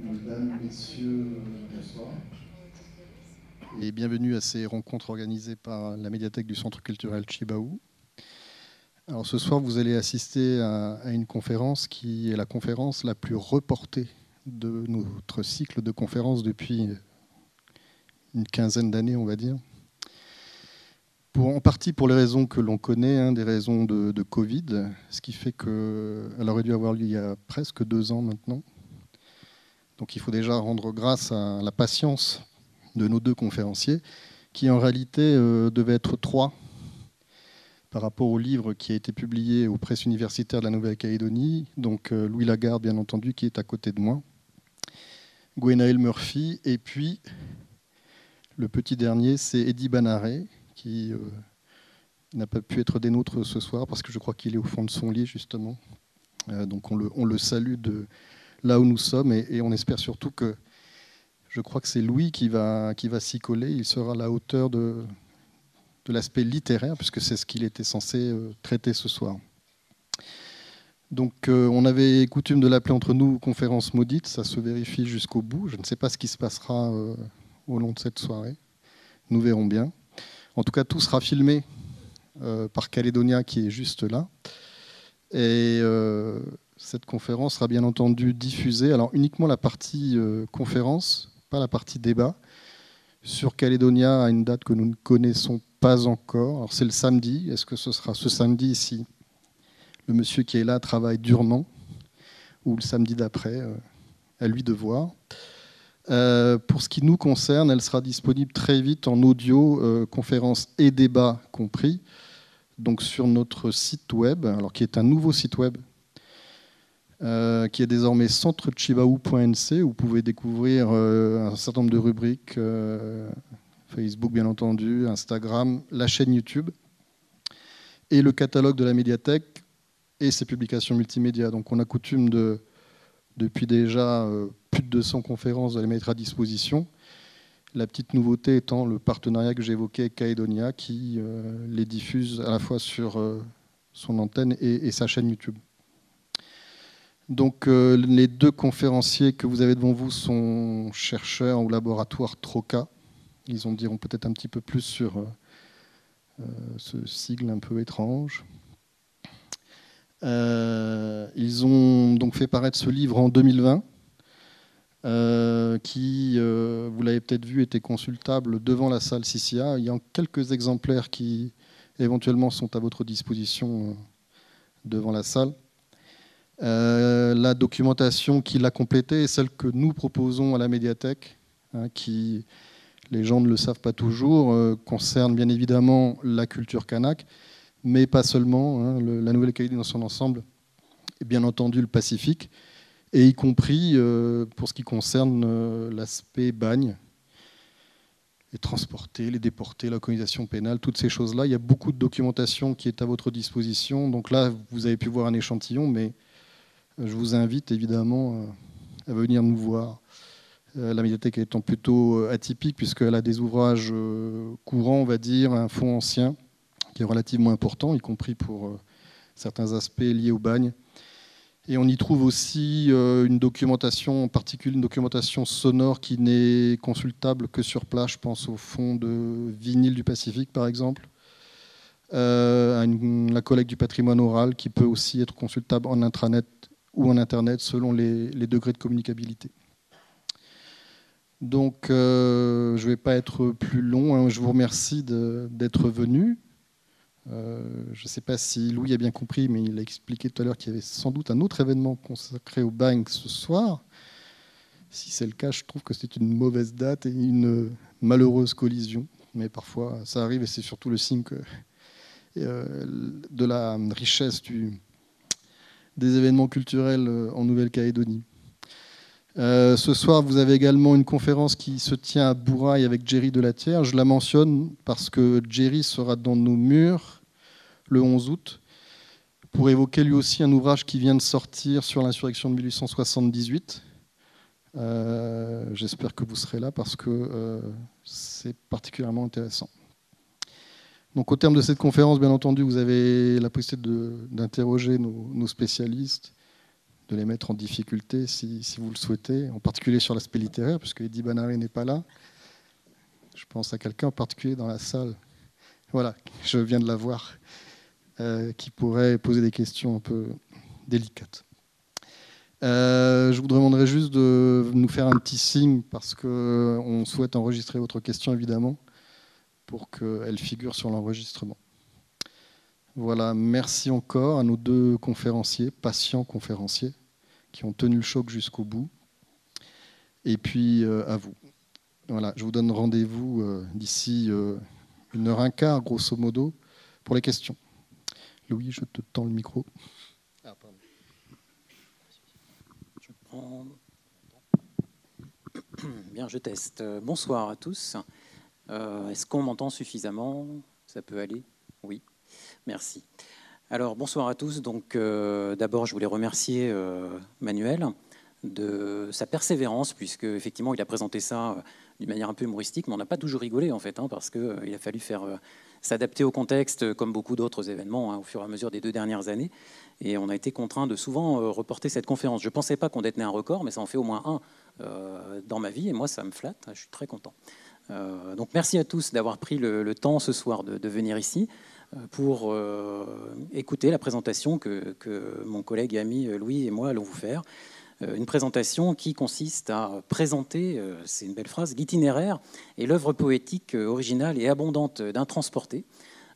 Mesdames, Messieurs, bonsoir. Et bienvenue à ces rencontres organisées par la médiathèque du Centre culturel Chibaou. Alors ce soir, vous allez assister à une conférence qui est la conférence la plus reportée de notre cycle de conférences depuis une quinzaine d'années, on va dire. En partie pour les raisons que l'on connaît, des raisons de Covid, ce qui fait qu'elle aurait dû avoir lieu il y a presque 2 ans maintenant. Donc il faut déjà rendre grâce à la patience de nos 2 conférenciers, qui en réalité devaient être 3 par rapport au livre qui a été publié aux presses universitaires de la Nouvelle-Calédonie. Donc Louis Lagarde, bien entendu, qui est à côté de moi, Gwenaël Murphy, et puis le petit dernier, c'est Eddy Banaré, qui n'a pas pu être des nôtres ce soir, parce que je crois qu'il est au fond de son lit, justement. Donc on le salue de là où nous sommes, et on espère surtout que, je crois que c'est Louis qui va s'y coller. Il sera à la hauteur de l'aspect littéraire, puisque c'est ce qu'il était censé traiter ce soir. Donc on avait coutume de l'appeler entre nous conférence maudite, ça se vérifie jusqu'au bout. Je ne sais pas ce qui se passera au long de cette soirée. Nous verrons bien. En tout cas, tout sera filmé par Calédonia, qui est juste là. Et cette conférence sera bien entendu diffusée. Alors uniquement la partie conférence, pas la partie débat, sur Calédonia à une date que nous ne connaissons pas encore. Alors c'est le samedi. Est-ce que ce sera ce samedi si le monsieur qui est là travaille durement, ou le samedi d'après, à lui de voir. Pour ce qui nous concerne, elle sera disponible très vite en audio, conférence et débat compris, donc sur notre site web, alors qui est un nouveau site web, qui est désormais centrechibaou.nc, où vous pouvez découvrir un certain nombre de rubriques, Facebook bien entendu, Instagram, la chaîne YouTube, et le catalogue de la médiathèque et ses publications multimédia. Donc on a coutume depuis déjà plus de 200 conférences de les mettre à disposition. La petite nouveauté étant le partenariat que j'évoquais avec Calédonia, qui les diffuse à la fois sur son antenne et sa chaîne YouTube. Donc les 2 conférenciers que vous avez devant vous sont chercheurs au laboratoire TROCA. Ils en diront peut-être un petit peu plus sur ce sigle un peu étrange. Ils ont donc fait paraître ce livre en 2020, qui, vous l'avez peut-être vu, était consultable devant la salle CCA. Il y a quelques exemplaires qui éventuellement sont à votre disposition devant la salle. La documentation qui l'a complétée est celle que nous proposons à la médiathèque, qui, les gens ne le savent pas toujours, concerne bien évidemment la culture kanak, mais pas seulement, la Nouvelle-Calédonie dans son ensemble, et bien entendu le Pacifique, et y compris pour ce qui concerne l'aspect bagne, les transportés, les déportés, la colonisation pénale, toutes ces choses-là. Il y a beaucoup de documentation qui est à votre disposition. Donc là, vous avez pu voir un échantillon, mais je vous invite évidemment à venir nous voir. La médiathèque étant plutôt atypique, puisqu'elle a des ouvrages courants, on va dire, un fonds ancien, qui est relativement important, y compris pour certains aspects liés au bagne. Et on y trouve aussi une documentation, en particulier une documentation sonore qui n'est consultable que sur place. Je pense au fonds de vinyle du Pacifique, par exemple, à la collecte du patrimoine oral, qui peut aussi être consultable en intranet ou en Internet, selon les degrés de communicabilité. Donc, je ne vais pas être plus long. Je vous remercie d'être venu. Je ne sais pas si Louis a bien compris, mais il a expliqué tout à l'heure qu'il y avait sans doute un autre événement consacré au bagne ce soir. Si c'est le cas, je trouve que c'est une mauvaise date et une malheureuse collision. Mais parfois, ça arrive et c'est surtout le signe de la richesse des événements culturels en Nouvelle-Calédonie. Ce soir, vous avez également une conférence qui se tient à Bourail avec Jerry Delatière. Je la mentionne parce que Jerry sera dans nos murs le 11 août pour évoquer lui aussi un ouvrage qui vient de sortir sur l'insurrection de 1878. J'espère que vous serez là parce que c'est particulièrement intéressant. Donc, au terme de cette conférence, bien entendu, vous avez la possibilité d'interroger nos spécialistes, les mettre en difficulté si vous le souhaitez, en particulier sur l'aspect littéraire, puisque Eddy Banaré n'est pas là. Je pense à quelqu'un en particulier dans la salle. Voilà, je viens de la voir, qui pourrait poser des questions un peu délicates. Je vous demanderai juste de nous faire un petit signe, parce qu'on souhaite enregistrer votre question, évidemment, pour qu'elle figure sur l'enregistrement. Voilà, merci encore à nos deux conférenciers, patients conférenciers, qui ont tenu le choc jusqu'au bout. Et puis à vous. Voilà, je vous donne rendez-vous d'ici 1h15, grosso modo, pour les questions. Louis, je te tends le micro. Ah, pardon. Je prends... Bien, je teste. Bonsoir à tous. Est-ce qu'on m'entend suffisamment? Ça peut aller? Oui. Merci. Alors, bonsoir à tous. Donc, d'abord, je voulais remercier Manuel de sa persévérance, puisque effectivement, il a présenté ça d'une manière un peu humoristique, mais on n'a pas toujours rigolé, en fait, parce qu'il a fallu s'adapter au contexte, comme beaucoup d'autres événements, au fur et à mesure des 2 dernières années. Et on a été contraint de souvent reporter cette conférence. Je ne pensais pas qu'on détenait un record, mais ça en fait au moins un dans ma vie, et moi, ça me flatte. Je suis très content. Donc, merci à tous d'avoir pris le temps ce soir de venir ici pour écouter la présentation que mon collègue et ami Louis et moi allons vous faire. Une présentation qui consiste à présenter, c'est une belle phrase, l'itinéraire et l'œuvre poétique originale et abondante d'un transporté.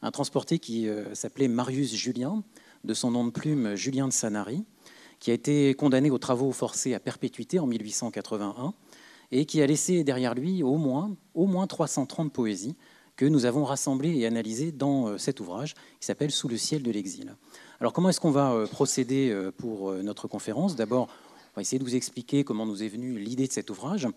Un transporté qui s'appelait Marius Julien, de son nom de plume Julien de Sanary, qui a été condamné aux travaux forcés à perpétuité en 1881 et qui a laissé derrière lui au moins 330 poésies que nous avons rassemblées et analysées dans cet ouvrage qui s'appelle « Sous le ciel de l'exil ». Alors comment est-ce qu'on va procéder pour notre conférence? D'abord, on va essayer de vous expliquer comment nous est venue l'idée de cet ouvrage.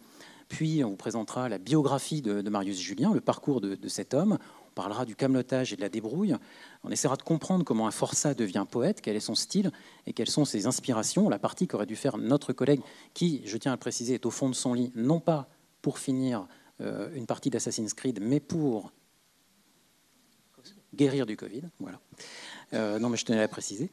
Puis, on vous présentera la biographie de Marius Julien, le parcours de cet homme. On parlera du camelotage et de la débrouille. On essaiera de comprendre comment un forçat devient poète, quel est son style et quelles sont ses inspirations. La partie qu'aurait dû faire notre collègue, qui, je tiens à le préciser, est au fond de son lit, non pas pour finir une partie d'Assassin's Creed, mais pour guérir du Covid. Voilà. Non, mais je tenais à préciser.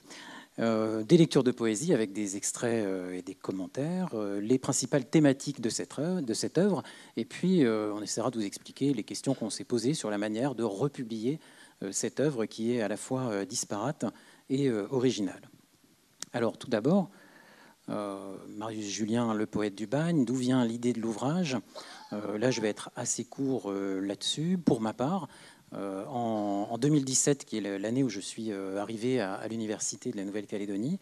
Des lectures de poésie avec des extraits et des commentaires, les principales thématiques de cette œuvre, et puis on essaiera de vous expliquer les questions qu'on s'est posées sur la manière de republier cette œuvre qui est à la fois disparate et originale. Alors tout d'abord, Marius Julien, le poète du bagne, d'où vient l'idée de l'ouvrage? Là je vais être assez court là-dessus, pour ma part. En 2017, qui est l'année où je suis arrivé à l'université de la Nouvelle-Calédonie,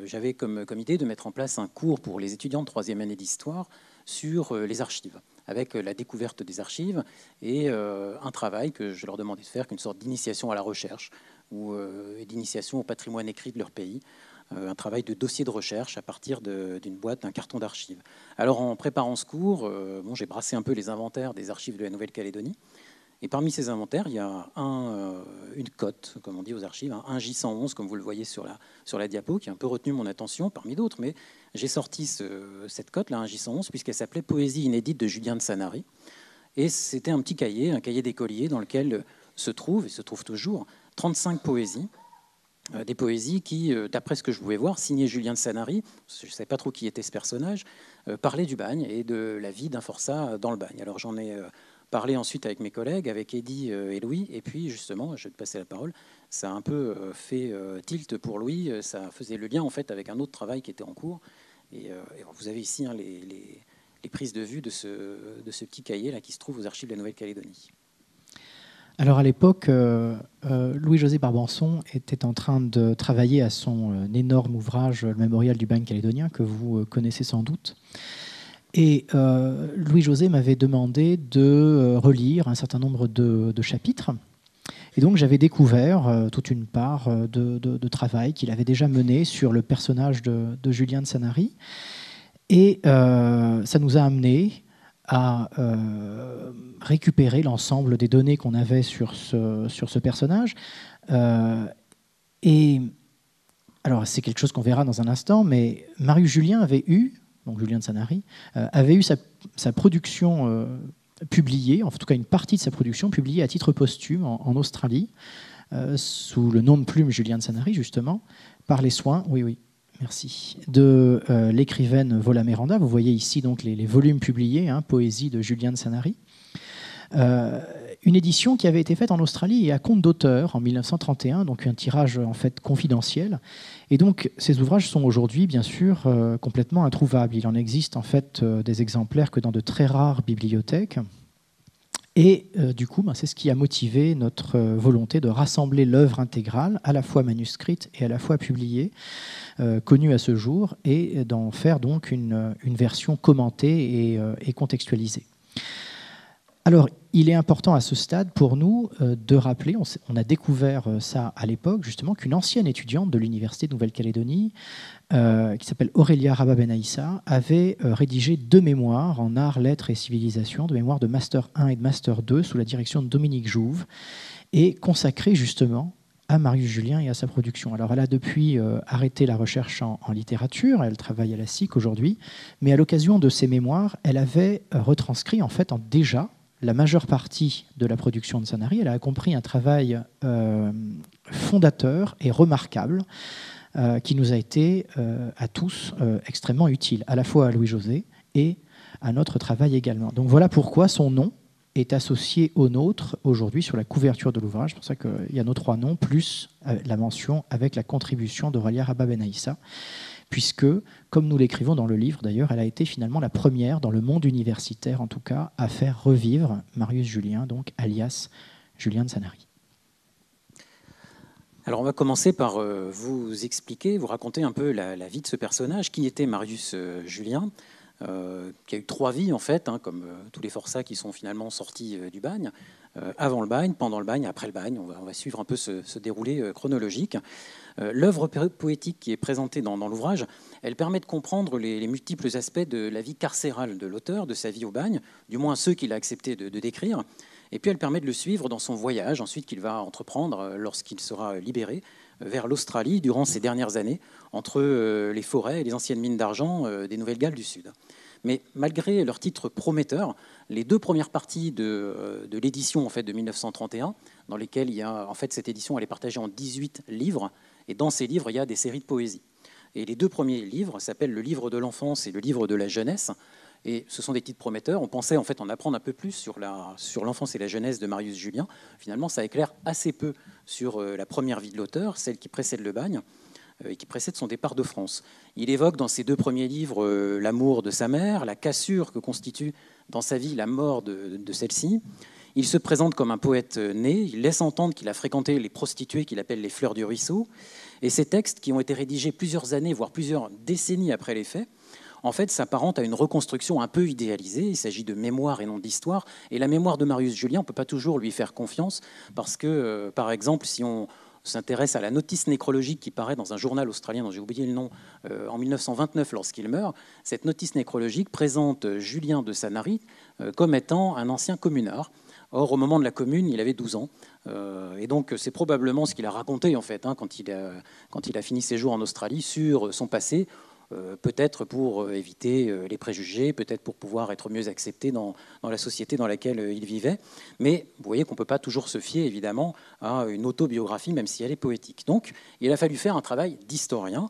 j'avais comme idée de mettre en place un cours pour les étudiants de 3e année d'histoire sur les archives, avec la découverte des archives et un travail que je leur demandais de faire, une sorte d'initiation à la recherche ou d'initiation au patrimoine écrit de leur pays, un travail de dossier de recherche à partir d'une boîte, d'un carton d'archives. Alors en préparant ce cours, j'ai brassé un peu les inventaires des archives de la Nouvelle-Calédonie. Et parmi ces inventaires, il y a une cote, comme on dit aux archives, un J111, comme vous le voyez sur la diapo, qui a un peu retenu mon attention parmi d'autres. Mais j'ai sorti cette cote-là, un J111, puisqu'elle s'appelait « Poésie inédite de Julien de Sanary ». Et c'était un petit cahier, un cahier d'écolier, dans lequel se trouvent, et se trouvent toujours, 35 poésies. Des poésies qui, d'après ce que je pouvais voir, signées Julien de Sanary, je ne savais pas trop qui était ce personnage, parlaient du bagne et de la vie d'un forçat dans le bagne. Alors j'en ai parlé ensuite avec mes collègues, avec Eddy et Louis, et puis justement, je vais te passer la parole, ça a un peu fait tilt pour Louis, ça faisait le lien en fait avec un autre travail qui était en cours, et vous avez ici les prises de vue de ce petit cahier là qui se trouve aux archives de la Nouvelle-Calédonie. Alors à l'époque, Louis-José Barbançon était en train de travailler à son énorme ouvrage, le Mémorial du bagne calédonien, que vous connaissez sans doute. Et Louis-José m'avait demandé de relire un certain nombre de chapitres. Et donc j'avais découvert toute une part de travail qu'il avait déjà mené sur le personnage de Julien de Sanary. Et ça nous a amené à récupérer l'ensemble des données qu'on avait sur ce personnage. Et alors c'est quelque chose qu'on verra dans un instant, mais Marius Julien avait eu, donc Julien de Sanary, avait eu sa production publiée, en tout cas une partie de sa production publiée à titre posthume en Australie, sous le nom de plume Julien de Sanary, justement, par les soins, oui, merci, de l'écrivaine Vola Miranda. Vous voyez ici donc les volumes publiés, Poésie de Julien de Sanary. Une édition qui avait été faite en Australie et à compte d'auteur en 1931, donc un tirage en fait confidentiel. Et donc ces ouvrages sont aujourd'hui bien sûr complètement introuvables. Il en existe en fait des exemplaires que dans de très rares bibliothèques. Et du coup, c'est ce qui a motivé notre volonté de rassembler l'œuvre intégrale, à la fois manuscrite et à la fois publiée, connue à ce jour, et d'en faire donc une version commentée et contextualisée. Alors, il est important à ce stade pour nous de rappeler, on a découvert ça à l'époque, justement, qu'une ancienne étudiante de l'Université de Nouvelle-Calédonie, qui s'appelle Aurélia Rabat-Benaïssa, avait rédigé 2 mémoires en arts, lettres et civilisation, 2 mémoires de Master 1 et de Master 2, sous la direction de Dominique Jouve, et consacrées justement à Marius Julien et à sa production. Alors, elle a depuis arrêté la recherche en littérature, elle travaille à la SIC aujourd'hui, mais à l'occasion de ces mémoires, elle avait retranscrit en fait déjà la majeure partie de la production de Sanary. Elle a accompli un travail fondateur et remarquable qui nous a été à tous extrêmement utile, à la fois à Louis-José et à notre travail également. Donc voilà pourquoi son nom est associé au nôtre aujourd'hui sur la couverture de l'ouvrage. C'est pour ça qu'il y a nos 3 noms, plus la mention avec la contribution d'Aurélia Rabat-Benaïssa, puisque, comme nous l'écrivons dans le livre d'ailleurs, elle a été finalement la première dans le monde universitaire, en tout cas, à faire revivre Marius Julien, donc alias Julien de Sanary. Alors on va commencer par vous expliquer, vous raconter un peu la vie de ce personnage. Qui était Marius Julien, qui a eu 3 vies en fait, comme tous les forçats qui sont finalement sortis du bagne, avant le bagne, pendant le bagne, après le bagne. On va suivre un peu ce déroulé chronologique. L'œuvre poétique qui est présentée dans l'ouvrage, elle permet de comprendre les multiples aspects de la vie carcérale de l'auteur, de sa vie au bagne, du moins ceux qu'il a accepté de décrire. Et puis elle permet de le suivre dans son voyage, ensuite qu'il va entreprendre lorsqu'il sera libéré, vers l'Australie durant ces dernières années, entre les forêts et les anciennes mines d'argent des Nouvelles-Galles du Sud. Mais malgré leur titre prometteur, les 2 premières parties de l'édition en fait, de 1931, dans lesquelles il y a, en fait, cette édition elle est partagée en 18 livres, et dans ces livres, il y a des séries de poésie. Et les 2 premiers livres s'appellent le livre de l'enfance et le livre de la jeunesse. Et ce sont des titres prometteurs. On pensait en fait en apprendre un peu plus sur l'enfance et la jeunesse de Marius Julien. Finalement, ça éclaire assez peu sur la première vie de l'auteur, celle qui précède le bagne et qui précède son départ de France. Il évoque dans ses 2 premiers livres l'amour de sa mère, la cassure que constitue dans sa vie la mort de celle-ci. Il se présente comme un poète né, il laisse entendre qu'il a fréquenté les prostituées qu'il appelle les fleurs du ruisseau. Et ces textes, qui ont été rédigés plusieurs années, voire plusieurs décennies après les faits, en fait, s'apparente à une reconstruction un peu idéalisée. Il s'agit de mémoire et non d'histoire. Et la mémoire de Marius Julien, on ne peut pas toujours lui faire confiance parce que, par exemple, si on s'intéresse à la notice nécrologique qui paraît dans un journal australien dont j'ai oublié le nom, en 1929 lorsqu'il meurt, cette notice nécrologique présente Julien de Sanary comme étant un ancien communard. Or, au moment de la commune, il avait 12 ans. Et donc, c'est probablement ce qu'il a raconté, en fait, quand il a fini ses jours en Australie, sur son passé, peut-être pour éviter les préjugés, peut-être pour pouvoir être mieux accepté dans la société dans laquelle il vivait. Mais vous voyez qu'on ne peut pas toujours se fier, évidemment, à une autobiographie, même si elle est poétique. Donc, il a fallu faire un travail d'historien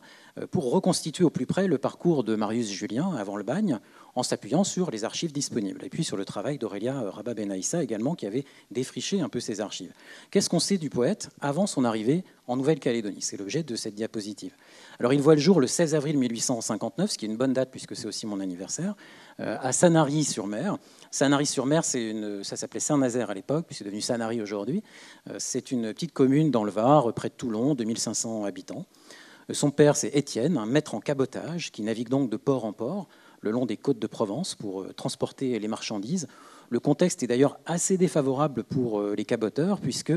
pour reconstituer au plus près le parcours de Marius Julien avant le bagne, en s'appuyant sur les archives disponibles, et puis sur le travail d'Aurélia Rabat-Benaïssa également, qui avait défriché un peu ces archives. Qu'est-ce qu'on sait du poète avant son arrivée en Nouvelle-Calédonie? C'est l'objet de cette diapositive. Alors, il voit le jour le 16 avril 1859, ce qui est une bonne date puisque c'est aussi mon anniversaire, à Sanary-sur-Mer. Sanary-sur-Mer, ça s'appelait Saint-Nazaire à l'époque, puis c'est devenu Sanary aujourd'hui. C'est une petite commune dans le Var, près de Toulon, 2500 habitants. Son père, c'est Étienne, un maître en cabotage, qui navigue donc de port en port, le long des côtes de Provence pour transporter les marchandises. Le contexte est d'ailleurs assez défavorable pour les caboteurs, puisque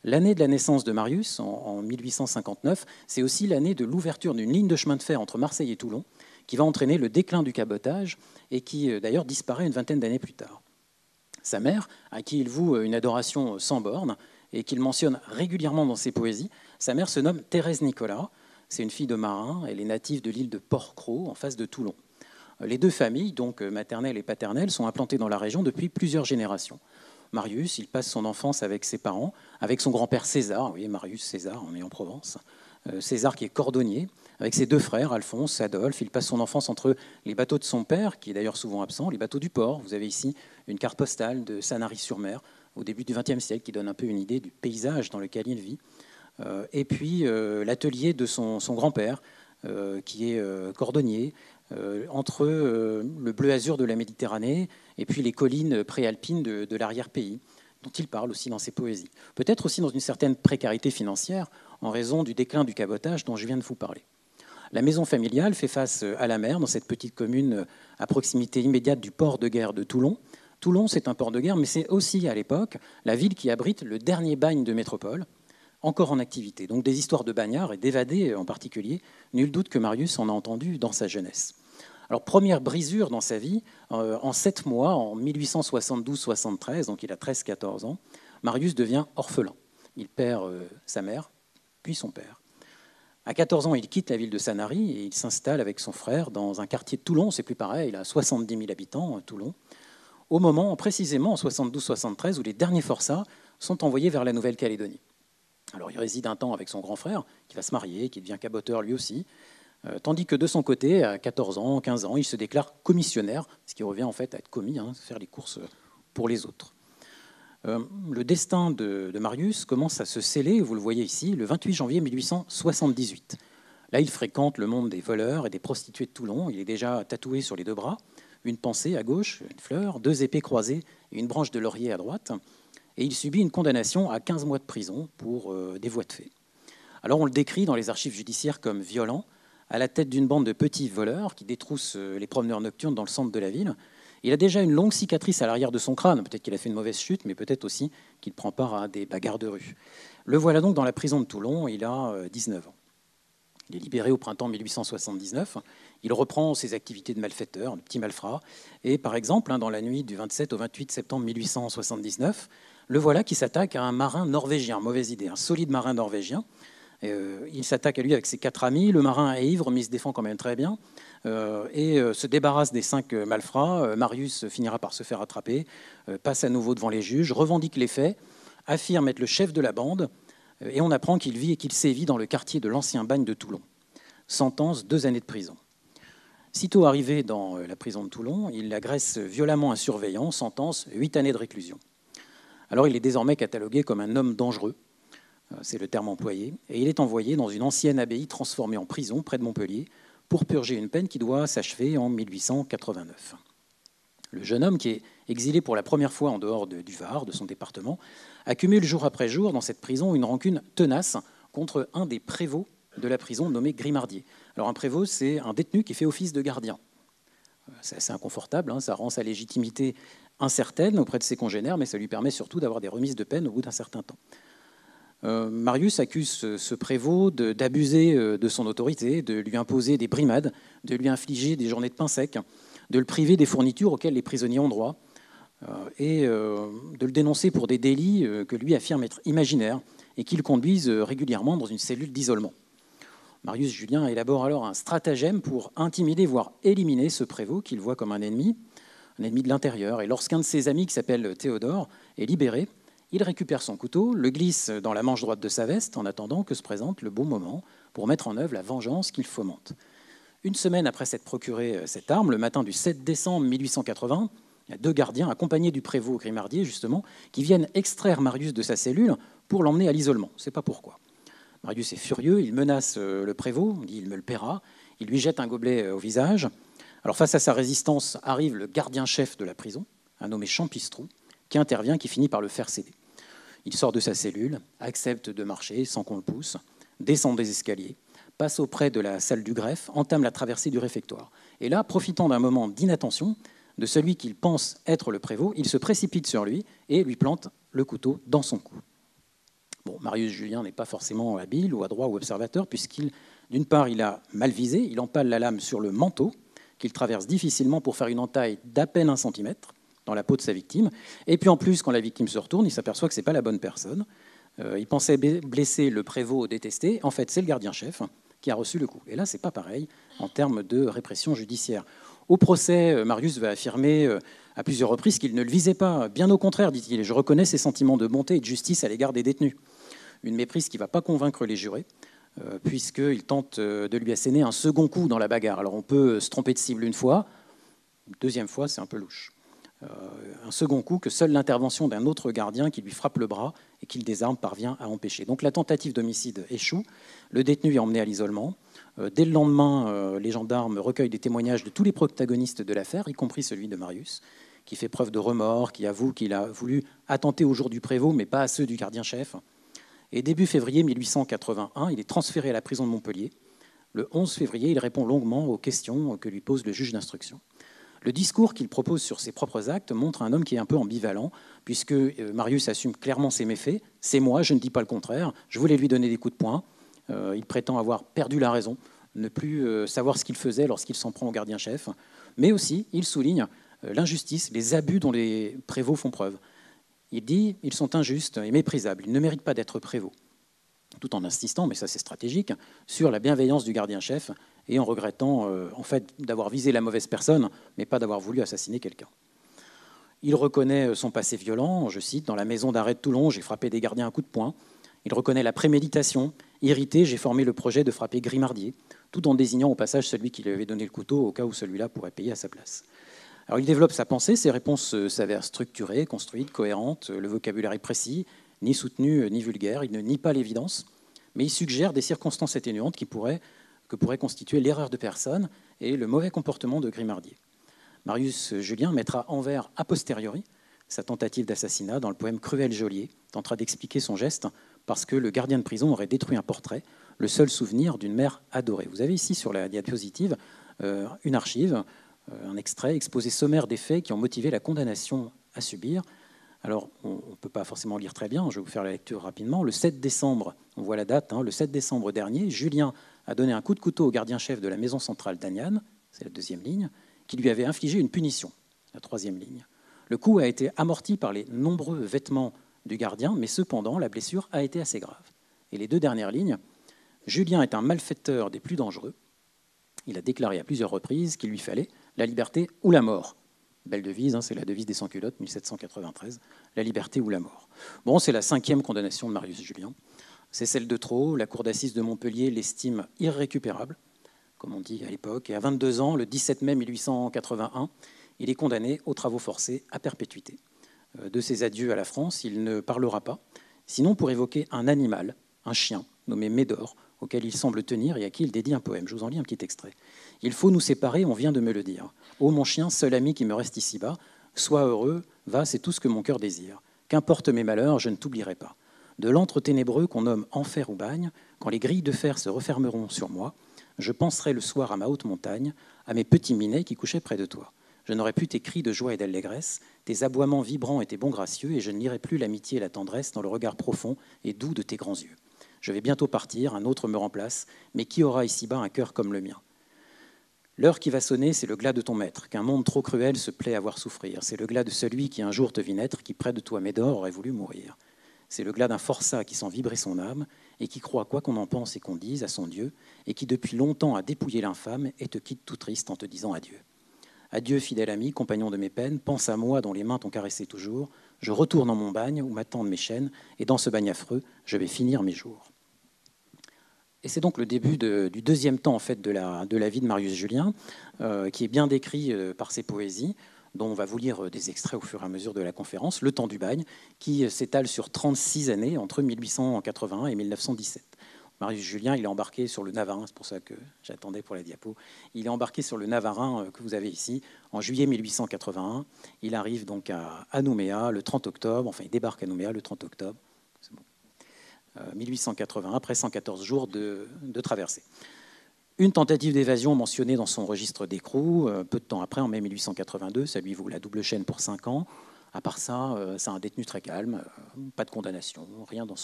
l'année de la naissance de Marius, en 1859, c'est aussi l'année de l'ouverture d'une ligne de chemin de fer entre Marseille et Toulon, qui va entraîner le déclin du cabotage et qui d'ailleurs disparaît une vingtaine d'années plus tard. Sa mère, à qui il voue une adoration sans borne et qu'il mentionne régulièrement dans ses poésies, sa mère se nomme Thérèse Nicolas. C'est une fille de marin, elle est native de l'île de Port-Cros, en face de Toulon. Les 2 familles, donc maternelle et paternelle, sont implantées dans la région depuis plusieurs générations. Marius, il passe son enfance avec ses parents, avec son grand-père César, vous voyez Marius César, on est en Provence, César qui est cordonnier, avec ses deux frères, Alphonse, Adolphe. Il passe son enfance entre les bateaux de son père, qui est d'ailleurs souvent absent, les bateaux du port. Vous avez ici une carte postale de Sanary-sur-Mer au début du XXe siècle qui donne un peu une idée du paysage dans lequel il vit. Et puis l'atelier de son grand-père, qui est cordonnier, entre le bleu azur de la Méditerranée et puis les collines préalpines de l'arrière-pays, dont il parle aussi dans ses poésies. Peut-être aussi dans une certaine précarité financière en raison du déclin du cabotage dont je viens de vous parler. La maison familiale fait face à la mer dans cette petite commune à proximité immédiate du port de guerre de Toulon. Toulon, c'est un port de guerre, mais c'est aussi à l'époque la ville qui abrite le dernier bagne de métropole, encore en activité. Donc des histoires de bagnards et d'évadés en particulier, nul doute que Marius en a entendu dans sa jeunesse. Alors première brisure dans sa vie, en 7 mois, en 1872-73, donc il a 13-14 ans, Marius devient orphelin. Il perd sa mère, puis son père. À 14 ans, il quitte la ville de Sanary et il s'installe avec son frère dans un quartier de Toulon. C'est plus pareil, il a 70 000 habitants, Toulon. Au moment, précisément en 72-73, où les derniers forçats sont envoyés vers la Nouvelle-Calédonie. Alors il réside un temps avec son grand frère, qui va se marier, qui devient caboteur lui aussi, tandis que de son côté, à 14 ans, 15 ans, il se déclare commissionnaire, ce qui revient en fait à être commis, faire les courses pour les autres. Le destin de Marius commence à se sceller, vous le voyez ici, le 28 janvier 1878. Là, il fréquente le monde des voleurs et des prostituées de Toulon. Il est déjà tatoué sur les 2 bras, une pensée à gauche, une fleur, 2 épées croisées et une branche de laurier à droite. Et il subit une condamnation à 15 mois de prison pour des voies de fait. Alors on le décrit dans les archives judiciaires comme violent, à la tête d'une bande de petits voleurs qui détroussent les promeneurs nocturnes dans le centre de la ville. Il a déjà une longue cicatrice à l'arrière de son crâne. Peut-être qu'il a fait une mauvaise chute, mais peut-être aussi qu'il prend part à des bagarres de rue. Le voilà donc dans la prison de Toulon. Il a 19 ans. Il est libéré au printemps 1879. Il reprend ses activités de malfaiteur, de petit malfrat. Et par exemple, dans la nuit du 27 au 28 septembre 1879, le voilà qui s'attaque à un marin norvégien. Mauvaise idée, un solide marin norvégien. Il s'attaque à lui avec ses 4 amis. Le marin est ivre, mais il se défend quand même très bien. Et se débarrasse des 5 malfrats. Marius finira par se faire attraper, passe à nouveau devant les juges, revendique les faits, affirme être le chef de la bande, et on apprend qu'il vit et qu'il sévit dans le quartier de l'ancien bagne de Toulon. Sentence 2 années de prison. Sitôt arrivé dans la prison de Toulon, il agresse violemment un surveillant, sentence 8 années de réclusion. Alors il est désormais catalogué comme un homme dangereux, c'est le terme employé, et il est envoyé dans une ancienne abbaye transformée en prison près de Montpellier pour purger une peine qui doit s'achever en 1889. Le jeune homme, qui est exilé pour la première fois en dehors du Var, de son département, accumule jour après jour dans cette prison une rancune tenace contre un des prévôts de la prison nommé Grimardier. Alors un prévôt, c'est un détenu qui fait office de gardien. C'est assez inconfortable, ça rend sa légitimité incertaine auprès de ses congénères, mais ça lui permet surtout d'avoir des remises de peine au bout d'un certain temps. Marius accuse ce prévôt d'abuser de son autorité, de lui imposer des brimades, de lui infliger des journées de pain sec, de le priver des fournitures auxquelles les prisonniers ont droit, et de le dénoncer pour des délits que lui affirme être imaginaires et qu'il conduise régulièrement dans une cellule d'isolement. Marius Julien élabore alors un stratagème pour intimider, voire éliminer ce prévôt qu'il voit comme un ennemi de l'intérieur. Et lorsqu'un de ses amis, qui s'appelle Théodore, est libéré, il récupère son couteau, le glisse dans la manche droite de sa veste en attendant que se présente le bon moment pour mettre en œuvre la vengeance qu'il fomente. Une semaine après s'être procuré cette arme, le matin du 7 décembre 1880, il y a 2 gardiens accompagnés du prévôt Grimardier, justement, qui viennent extraire Marius de sa cellule pour l'emmener à l'isolement. On ne sait pas pourquoi. Marius est furieux, il menace le prévôt, il dit « il me le paiera », il lui jette un gobelet au visage. Alors face à sa résistance arrive le gardien-chef de la prison, un nommé Champistrou, qui intervient, qui finit par le faire céder. Il sort de sa cellule, accepte de marcher sans qu'on le pousse, descend des escaliers, passe auprès de la salle du greffe, entame la traversée du réfectoire. Et là, profitant d'un moment d'inattention de celui qu'il pense être le prévôt, il se précipite sur lui et lui plante le couteau dans son cou. Bon, Marius Julien n'est pas forcément habile ou adroit ou observateur, d'une part, il a mal visé, il empale la lame sur le manteau, qu'il traverse difficilement pour faire une entaille d'à peine 1 centimètre dans la peau de sa victime. Et puis en plus, quand la victime se retourne, il s'aperçoit que ce n'est pas la bonne personne. Il pensait blesser le prévôt détesté. En fait, c'est le gardien-chef qui a reçu le coup. Et là, ce n'est pas pareil en termes de répression judiciaire. Au procès, Marius va affirmer à plusieurs reprises qu'il ne le visait pas. Bien au contraire, dit-il, et je reconnais ses sentiments de bonté et de justice à l'égard des détenus. Une méprise qui ne va pas convaincre les jurés. puisqu'il tente de lui asséner un second coup dans la bagarre. Alors on peut se tromper de cible une fois, une deuxième fois c'est un peu louche. Un second coup que seule l'intervention d'un autre gardien qui lui frappe le bras et qui le désarme parvient à empêcher. Donc la tentative d'homicide échoue, le détenu est emmené à l'isolement. Dès le lendemain, les gendarmes recueillent des témoignages de tous les protagonistes de l'affaire, y compris celui de Marius, qui fait preuve de remords, qui avoue qu'il a voulu attenter aux jours du prévôt, mais pas à ceux du gardien-chef. Et début février 1881, il est transféré à la prison de Montpellier. Le 11 février, il répond longuement aux questions que lui pose le juge d'instruction. Le discours qu'il propose sur ses propres actes montre un homme qui est un peu ambivalent, puisque Marius assume clairement ses méfaits. C'est moi, je ne dis pas le contraire. Je voulais lui donner des coups de poing. Il prétend avoir perdu la raison, ne plus savoir ce qu'il faisait lorsqu'il s'en prend au gardien-chef. Mais aussi, il souligne l'injustice, les abus dont les prévôts font preuve. Il dit ils sont injustes et méprisables, ils ne méritent pas d'être prévôts, tout en insistant, mais ça c'est stratégique, sur la bienveillance du gardien-chef et en regrettant en fait d'avoir visé la mauvaise personne, mais pas d'avoir voulu assassiner quelqu'un. Il reconnaît son passé violent, je cite, « Dans la maison d'arrêt de Toulon, j'ai frappé des gardiens à coups de poing ». Il reconnaît la préméditation. « Irrité, j'ai formé le projet de frapper Grimardier », tout en désignant au passage celui qui lui avait donné le couteau au cas où celui-là pourrait payer à sa place. Alors, il développe sa pensée, ses réponses s'avèrent structurées, construites, cohérentes, le vocabulaire est précis, ni soutenu ni vulgaire, il ne nie pas l'évidence, mais il suggère des circonstances atténuantes que pourraient constituer l'erreur de personne et le mauvais comportement de Grimardier. Marius Julien mettra en vers a posteriori sa tentative d'assassinat dans le poème Cruel Geôlier, tentera d'expliquer son geste parce que le gardien de prison aurait détruit un portrait, le seul souvenir d'une mère adorée. Vous avez ici sur la diapositive une archive, un extrait exposé sommaire des faits qui ont motivé la condamnation à subir. Alors, on ne peut pas forcément lire très bien, je vais vous faire la lecture rapidement. Le 7 décembre, on voit la date, le 7 décembre dernier, Julien a donné un coup de couteau au gardien-chef de la maison centrale d'Agnan, c'est la deuxième ligne, qui lui avait infligé une punition, la troisième ligne. Le coup a été amorti par les nombreux vêtements du gardien, mais cependant, la blessure a été assez grave. Et les deux dernières lignes, Julien est un malfaiteur des plus dangereux. Il a déclaré à plusieurs reprises qu'il lui fallait la liberté ou la mort. Belle devise, c'est la devise des sans-culottes, 1793, la liberté ou la mort. Bon, c'est la 5e condamnation de Marius Julien. C'est celle de trop. La cour d'assises de Montpellier l'estime irrécupérable, comme on dit à l'époque. Et à 22 ans, le 17 mai 1881, il est condamné aux travaux forcés à perpétuité. De ses adieux à la France, il ne parlera pas, sinon pour évoquer un animal, un chien, nommé Médor, auquel il semble tenir et à qui il dédie un poème. Je vous en lis un petit extrait. « Il faut nous séparer, on vient de me le dire. Ô mon chien, seul ami qui me reste ici-bas, sois heureux, va, c'est tout ce que mon cœur désire. Qu'importe mes malheurs, je ne t'oublierai pas. De l'antre ténébreux qu'on nomme enfer ou bagne, quand les grilles de fer se refermeront sur moi, je penserai le soir à ma haute montagne, à mes petits minets qui couchaient près de toi. Je n'aurai plus tes cris de joie et d'allégresse, tes aboiements vibrants et tes bons gracieux, et je ne lirai plus l'amitié et la tendresse dans le regard profond et doux de tes grands yeux. Je vais bientôt partir, un autre me remplace, mais qui aura ici-bas un cœur comme le mien? L'heure qui va sonner, c'est le glas de ton maître, qu'un monde trop cruel se plaît à voir souffrir. C'est le glas de celui qui un jour te vit naître, qui près de toi, Médor, aurait voulu mourir. C'est le glas d'un forçat qui sent vibrer son âme, et qui croit, quoi qu'on en pense et qu'on dise, à son Dieu, et qui depuis longtemps a dépouillé l'infâme, et te quitte tout triste en te disant adieu. Adieu, fidèle ami, compagnon de mes peines, pense à moi dont les mains t'ont caressé toujours. Je retourne en mon bagne, où m'attendent mes chaînes, et dans ce bagne affreux, je vais finir mes jours. Et c'est donc le début du deuxième temps en fait, de la vie de Marius Julien, qui est bien décrit par ses poésies, dont on va vous lire des extraits au fur et à mesure de la conférence, Le temps du bagne, qui s'étale sur 36 années, entre 1881 et 1917. Marius Julien, il est embarqué sur le Navarin, c'est pour ça que j'attendais pour la diapo, il est embarqué sur le Navarin que vous avez ici, en juillet 1881. Il arrive donc à Nouméa le 30 octobre, enfin il débarque à Nouméa le 30 octobre, 1880, après 114 jours de traversée. Une tentative d'évasion mentionnée dans son registre d'écrou, peu de temps après, en mai 1882, ça lui vaut la double chaîne pour 5 ans. À part ça, c'est un détenu très calme, pas de condamnation, rien dans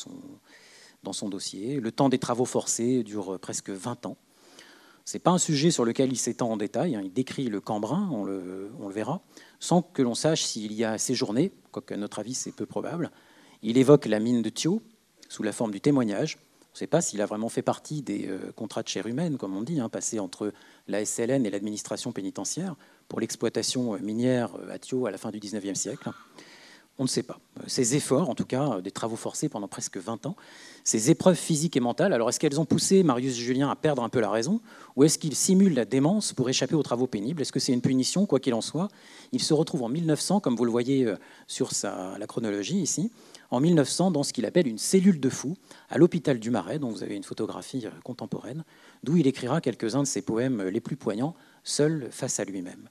son dossier. Le temps des travaux forcés dure presque 20 ans. Ce n'est pas un sujet sur lequel il s'étend en détail, il décrit le Cambrin, on le verra, sans que l'on sache s'il y a séjourné, quoique à notre avis c'est peu probable. Il évoque la mine de Thio, sous la forme du témoignage. On ne sait pas s'il a vraiment fait partie des contrats de chair humaine, comme on dit, passés entre la SLN et l'administration pénitentiaire pour l'exploitation minière à Thio à la fin du XIXe siècle. On ne sait pas. Ces efforts, en tout cas, des travaux forcés pendant presque 20 ans, ces épreuves physiques et mentales, alors est-ce qu'elles ont poussé Marius Julien à perdre un peu la raison, ou est-ce qu'il simule la démence pour échapper aux travaux pénibles? Est-ce que c'est une punition? Quoi qu'il en soit, il se retrouve en 1900, comme vous le voyez sur la chronologie ici, en 1900 dans ce qu'il appelle une cellule de fou, à l'hôpital du Marais, dont vous avez une photographie contemporaine, d'où il écrira quelques-uns de ses poèmes les plus poignants, seul face à lui-même.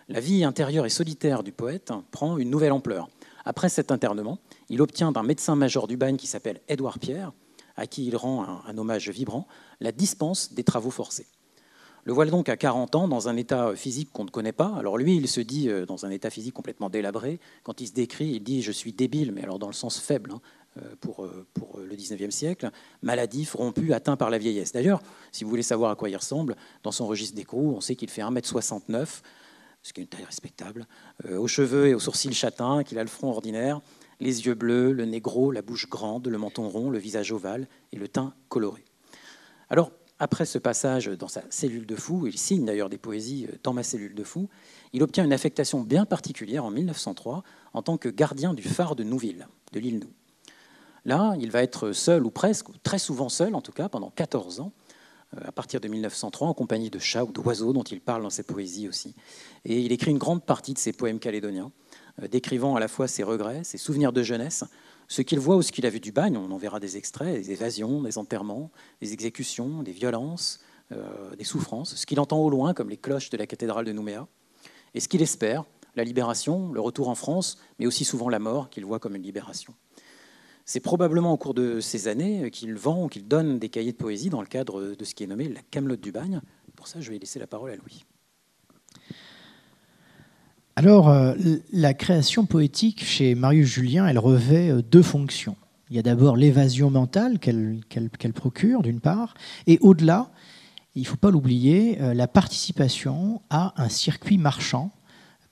La vie intérieure et solitaire du poète prend une nouvelle ampleur. Après cet internement, il obtient d'un médecin-major du bagne qui s'appelle Édouard Pierre, à qui il rend un hommage vibrant, la dispense des travaux forcés. Le voilà donc à 40 ans dans un état physique qu'on ne connaît pas. Alors lui, il se dit dans un état physique complètement délabré. Quand il se décrit, il dit « je suis débile », mais alors dans le sens faible pour le 19e siècle, maladif, rompu, atteint par la vieillesse. D'ailleurs, si vous voulez savoir à quoi il ressemble, dans son registre d'écrou, on sait qu'il fait 1,69 m, ce qui est une taille respectable, aux cheveux et aux sourcils châtains, qu'il a le front ordinaire, les yeux bleus, le nez gros, la bouche grande, le menton rond, le visage ovale et le teint coloré. Alors, après ce passage dans sa cellule de fou, il signe d'ailleurs des poésies dans ma cellule de fou, il obtient une affectation bien particulière en 1903 en tant que gardien du phare de Nouville, de l'île Nou. Là, il va être seul ou presque, très souvent seul en tout cas, pendant 14 ans, à partir de 1903, en compagnie de chats ou d'oiseaux dont il parle dans ses poésies aussi. Et il écrit une grande partie de ses poèmes calédoniens, décrivant à la fois ses regrets, ses souvenirs de jeunesse, ce qu'il voit ou ce qu'il a vu du bagne. On en verra des extraits, des évasions, des enterrements, des exécutions, des violences, des souffrances, ce qu'il entend au loin comme les cloches de la cathédrale de Nouméa, et ce qu'il espère, la libération, le retour en France, mais aussi souvent la mort qu'il voit comme une libération. C'est probablement au cours de ces années qu'il vend ou qu'il donne des cahiers de poésie dans le cadre de ce qui est nommé la Camelote du bagne. Pour ça, je vais laisser la parole à Louis. Alors, la création poétique chez Marius Julien, elle revêt deux fonctions. Il y a d'abord l'évasion mentale qu'elle procure, d'une part, et au-delà, il ne faut pas l'oublier, la participation à un circuit marchand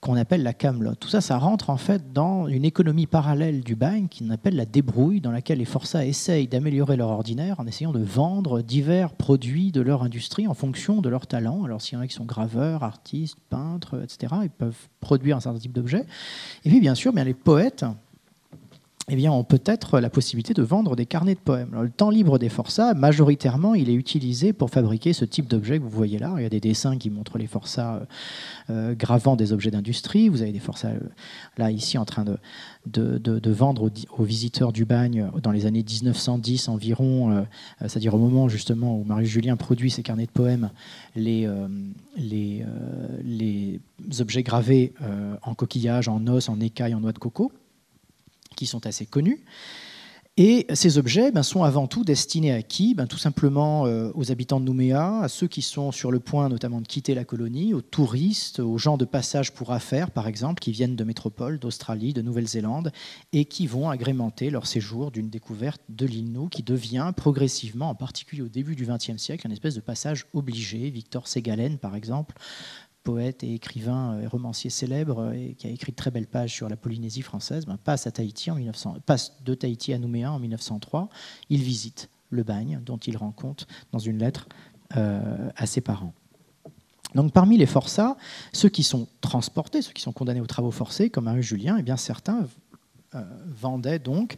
qu'on appelle la camelote. Tout ça, ça rentre en fait dans une économie parallèle du bagne qu'on appelle la débrouille, dans laquelle les forçats essayent d'améliorer leur ordinaire en essayant de vendre divers produits de leur industrie en fonction de leur talent. Alors s'il y en a qui sont graveurs, artistes, peintres, etc., ils peuvent produire un certain type d'objet. Et puis bien sûr, les poètes ont peut-être la possibilité de vendre des carnets de poèmes. Alors, le temps libre des forçats, majoritairement, il est utilisé pour fabriquer ce type d'objet que vous voyez là. Il y a des dessins qui montrent les forçats gravant des objets d'industrie. Vous avez des forçats, là, ici, en train de vendre aux visiteurs du bagne dans les années 1910 environ, c'est-à-dire au moment, justement, où Marius Julien produit ses carnets de poèmes, les objets gravés en coquillage, en os, en écaille, en noix de coco, qui sont assez connus. Et ces objets sont avant tout destinés à qui? Tout simplement aux habitants de Nouméa, à ceux qui sont sur le point notamment de quitter la colonie, aux touristes, aux gens de passage pour affaires, par exemple, qui viennent de métropoles, d'Australie, de Nouvelle-Zélande, et qui vont agrémenter leur séjour d'une découverte de l'île Nou, qui devient progressivement, en particulier au début du XXe siècle, une espèce de passage obligé. Victor Ségalen, par exemple, poète et écrivain et romancier célèbre et qui a écrit de très belles pages sur la Polynésie française, passe de Tahiti à Nouméa en 1903. Il visite le bagne, dont il rend compte dans une lettre à ses parents. Donc parmi les forçats, ceux qui sont transportés, ceux qui sont condamnés aux travaux forcés, comme Marius Julien, certains vendaient donc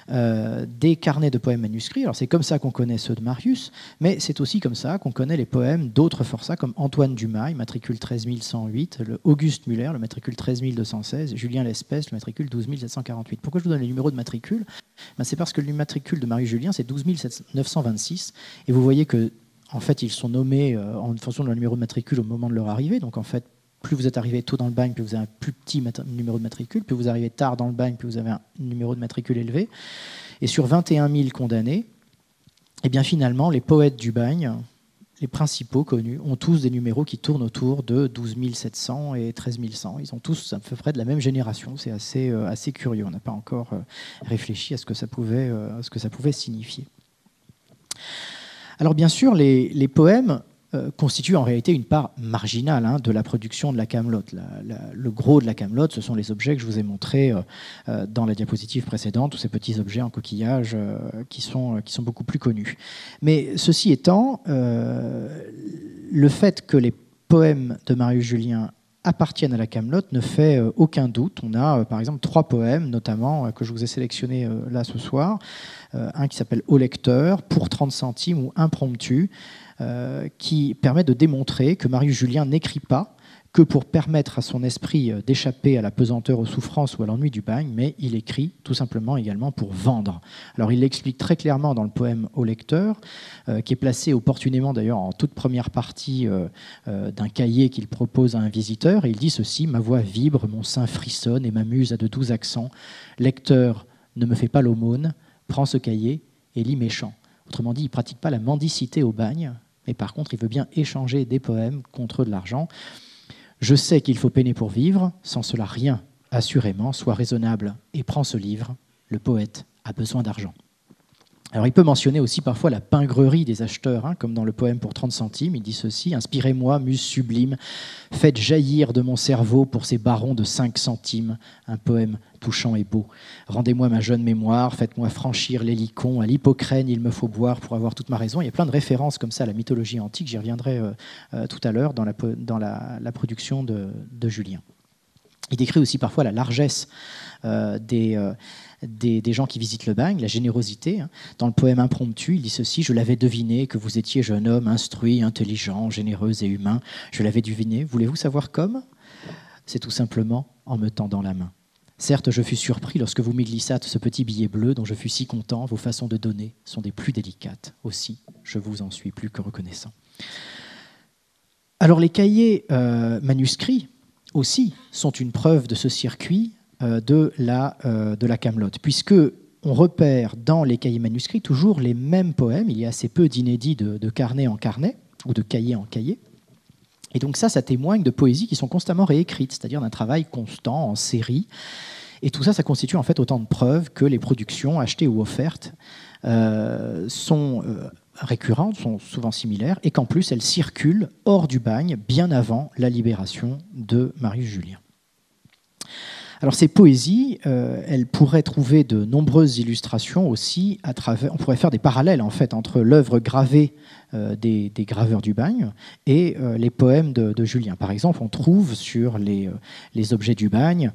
des carnets de poèmes manuscrits. Alors c'est comme ça qu'on connaît ceux de Marius, mais c'est aussi comme ça qu'on connaît les poèmes d'autres forçats comme Antoine Dumas, matricule 13108, le Auguste Muller, le matricule 13216, Julien Lespèce, le matricule 12748. Pourquoi je vous donne les numéros de matricule? C'est parce que le matricule de Marius Julien, c'est 12926, et vous voyez que en fait, ils sont nommés en fonction de leur numéro de matricule au moment de leur arrivée. Donc en fait, plus vous êtes arrivé tôt dans le bagne, plus vous avez un plus petit numéro de matricule. Plus vous arrivez tard dans le bagne, plus vous avez un numéro de matricule élevé. Et sur 21 000 condamnés, finalement, les poètes du bagne, les principaux connus, ont tous des numéros qui tournent autour de 12 700 et 13 100. Ils ont tous à peu près de la même génération. C'est assez curieux. On n'a pas encore réfléchi à ce que ça pouvait signifier. Alors bien sûr, les poèmes constitue en réalité une part marginale de la production de la camelote. Le gros de la camelote, ce sont les objets que je vous ai montrés dans la diapositive précédente, tous ces petits objets en coquillage qui sont beaucoup plus connus. Mais ceci étant, le fait que les poèmes de Marius Julien appartiennent à la Camelote ne fait aucun doute. On a par exemple 3 poèmes, notamment que je vous ai sélectionnés là ce soir. Un qui s'appelle Au lecteur, Pour 30 centimes ou Impromptu, qui permet de démontrer que Marius Julien n'écrit pas que pour permettre à son esprit d'échapper à la pesanteur, aux souffrances ou à l'ennui du bagne, mais il écrit tout simplement également pour vendre. Alors il l'explique très clairement dans le poème Au lecteur, qui est placé opportunément d'ailleurs en toute première partie d'un cahier qu'il propose à un visiteur, et il dit ceci: « Ma voix vibre, mon sein frissonne et ma muse a de doux accents. Lecteur, ne me fais pas l'aumône, prends ce cahier et lis mes chants. » Autrement dit, il ne pratique pas la mendicité au bagne, mais par contre, il veut bien échanger des poèmes contre de l'argent. Je sais qu'il faut peiner pour vivre, sans cela rien, assurément, sois raisonnable et prends ce livre, le poète a besoin d'argent. Alors il peut mentionner aussi parfois la pingrerie des acheteurs, comme dans le poème Pour 30 centimes, il dit ceci: « Inspirez-moi, muse sublime, faites jaillir de mon cerveau pour ces barons de 5 centimes, un poème touchant et beau. Rendez-moi ma jeune mémoire, faites-moi franchir l'hélicon, à l'hippocrène il me faut boire pour avoir toute ma raison. » Il y a plein de références comme ça à la mythologie antique, j'y reviendrai tout à l'heure dans la production de Julien. Il décrit aussi parfois la largesse des gens qui visitent le bagne, la générosité. Dans le poème Impromptu, il dit ceci: « Je l'avais deviné que vous étiez jeune homme instruit, intelligent, généreux et humain. Je l'avais deviné. Voulez-vous savoir comme ? C'est tout simplement en me tendant la main. Certes, je fus surpris lorsque vous m'y glissâtes ce petit billet bleu dont je fus si content. Vos façons de donner sont des plus délicates. Aussi, je vous en suis plus que reconnaissant. » Alors les cahiers manuscrits aussi sont une preuve de ce circuit de la Camelote, puisque on repère dans les cahiers manuscrits toujours les mêmes poèmes. Il y a assez peu d'inédits de carnet en carnet ou de cahier en cahier. Et donc ça témoigne de poésies qui sont constamment réécrites, c'est-à-dire d'un travail constant en série. Et tout ça, ça constitue en fait autant de preuves que les productions achetées ou offertes sont récurrentes, sont souvent similaires, et qu'en plus elles circulent hors du bagne bien avant la libération de Marius Julien. Alors ces poésies, elles pourraient trouver de nombreuses illustrations aussi à travers. On pourrait faire des parallèles en fait entre l'œuvre gravée des graveurs du bagne et les poèmes de Julien. Par exemple, on trouve sur les objets du bagne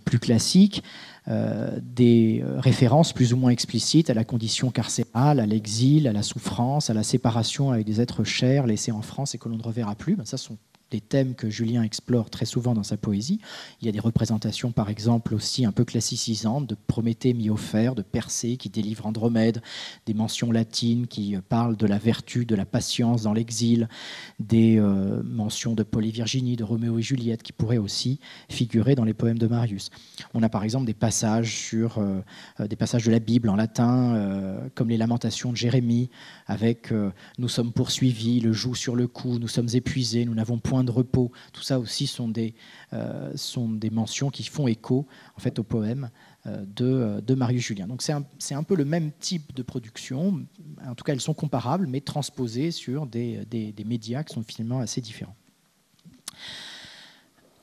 plus classiques des références plus ou moins explicites à la condition carcérale, à l'exil, à la souffrance, à la séparation avec des êtres chers laissés en France et que l'on ne reverra plus. Ça sont des thèmes que Julien explore très souvent dans sa poésie. Il y a des représentations, par exemple, aussi un peu classicisantes de Prométhée mis au fer, de Persée qui délivre Andromède, des mentions latines qui parlent de la vertu, de la patience dans l'exil, des mentions de Paul et Virginie, de Roméo et Juliette qui pourraient aussi figurer dans les poèmes de Marius. On a par exemple des passages de la Bible en latin, comme les Lamentations de Jérémie, avec nous sommes poursuivis, le joug sur le cou, nous sommes épuisés, nous n'avons point de repos. Tout ça aussi sont des mentions qui font écho en fait au poème de Marius Julien. Donc c'est un peu le même type de production. En tout cas, elles sont comparables, mais transposées sur des médias qui sont finalement assez différents.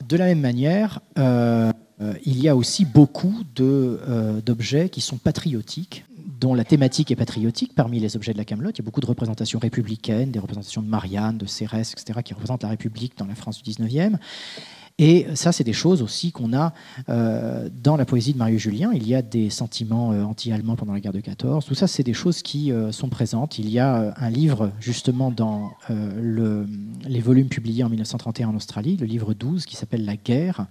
De la même manière, il y a aussi beaucoup d'objets qui sont patriotiques, dont la thématique est patriotique parmi les objets de la Camelote. Il y a beaucoup de représentations républicaines, des représentations de Marianne, de Cérès, etc., qui représentent la République dans la France du XIXe. Et ça, c'est des choses aussi qu'on a dans la poésie de Marius Julien. Il y a des sentiments anti-allemands pendant la guerre de 14. Tout ça, c'est des choses qui sont présentes. Il y a un livre, justement, dans les volumes publiés en 1931 en Australie, le livre 12, qui s'appelle « La guerre »,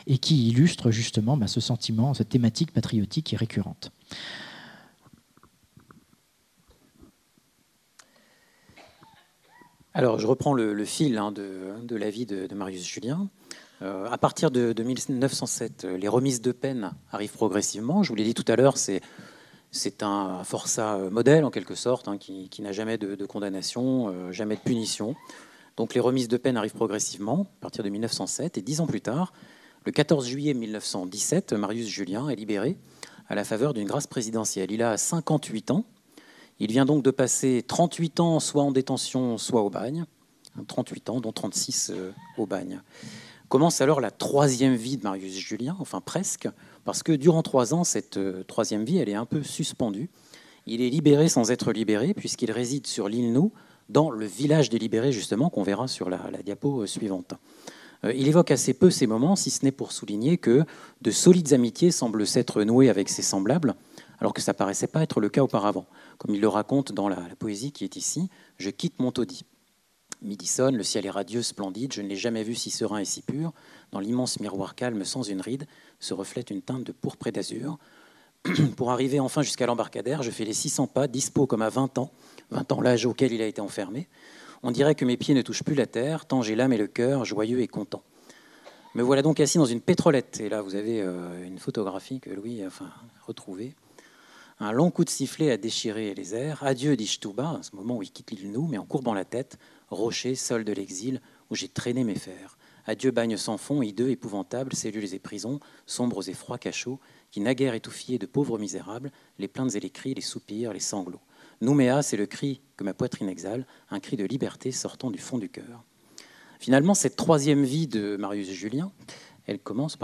et qui illustre justement ce sentiment, cette thématique patriotique qui est récurrente. Alors, je reprends le fil de la vie de Marius Julien. À partir de 1907, les remises de peine arrivent progressivement. Je vous l'ai dit tout à l'heure, c'est un forçat modèle, en quelque sorte, qui n'a jamais de condamnation, jamais de punition. Donc les remises de peine arrivent progressivement, à partir de 1907. Et 10 ans plus tard, le 14 juillet 1917, Marius Julien est libéré à la faveur d'une grâce présidentielle. Il a 58 ans. Il vient donc de passer 38 ans soit en détention, soit au bagne. 38 ans, dont 36 au bagne. Commence alors la troisième vie de Marius Julien, enfin presque, parce que durant 3 ans, cette troisième vie, elle est un peu suspendue. Il est libéré sans être libéré, puisqu'il réside sur l'île Nou, dans le village des libérés, justement, qu'on verra sur la diapo suivante. Il évoque assez peu ces moments, si ce n'est pour souligner que de solides amitiés semblent s'être nouées avec ses semblables, alors que ça paraissait pas être le cas auparavant. Comme il le raconte dans la poésie qui est ici, « Je quitte mon taudis. Midi sonne, le ciel est radieux, splendide, je ne l'ai jamais vu si serein et si pur. Dans l'immense miroir calme, sans une ride, se reflète une teinte de pourpre et d'azur. Pour arriver enfin jusqu'à l'embarcadère, je fais les 600 pas, dispo comme à 20 ans l'âge auquel il a été enfermé. On dirait que mes pieds ne touchent plus la terre, tant j'ai l'âme et le cœur joyeux et content. Me voilà donc assis dans une pétrolette. » Et là, vous avez une photographie que Louis a retrouvée. Un long coup de sifflet a déchiré les airs. « Adieu », dis-je tout bas, à ce moment où il quitte l'île Nou, mais en courbant la tête, rocher, sol de l'exil, où j'ai traîné mes fers. Adieu, bagne sans fond, hideux, épouvantable, cellules et prisons, sombres et froids cachots, qui naguère étouffiez de pauvres misérables, les plaintes et les cris, les soupirs, les sanglots. Nouméa, c'est le cri que ma poitrine exhale, un cri de liberté sortant du fond du cœur. Finalement, cette troisième vie de Marius Julien, elle commence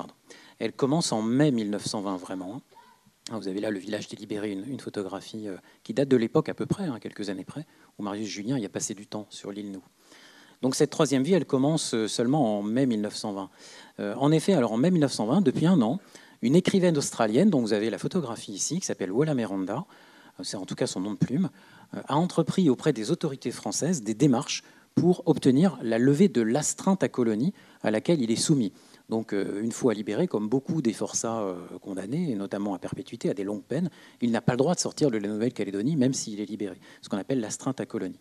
en mai 1920, vraiment. Vous avez là le village des Libérés, une photographie qui date de l'époque à peu près, quelques années près, où Marius Julien y a passé du temps sur l'île Nou. Donc cette troisième vie, elle commence seulement en mai 1920. En effet, alors en mai 1920, depuis un an, une écrivaine australienne, dont vous avez la photographie ici, qui s'appelle Walla Miranda, c'est en tout cas son nom de plume, a entrepris auprès des autorités françaises des démarches pour obtenir la levée de l'astreinte à colonie à laquelle il est soumis. Donc, une fois libéré, comme beaucoup des forçats condamnés, et notamment à perpétuité, à des longues peines, il n'a pas le droit de sortir de la Nouvelle-Calédonie, même s'il est libéré, ce qu'on appelle l'astreinte à colonie.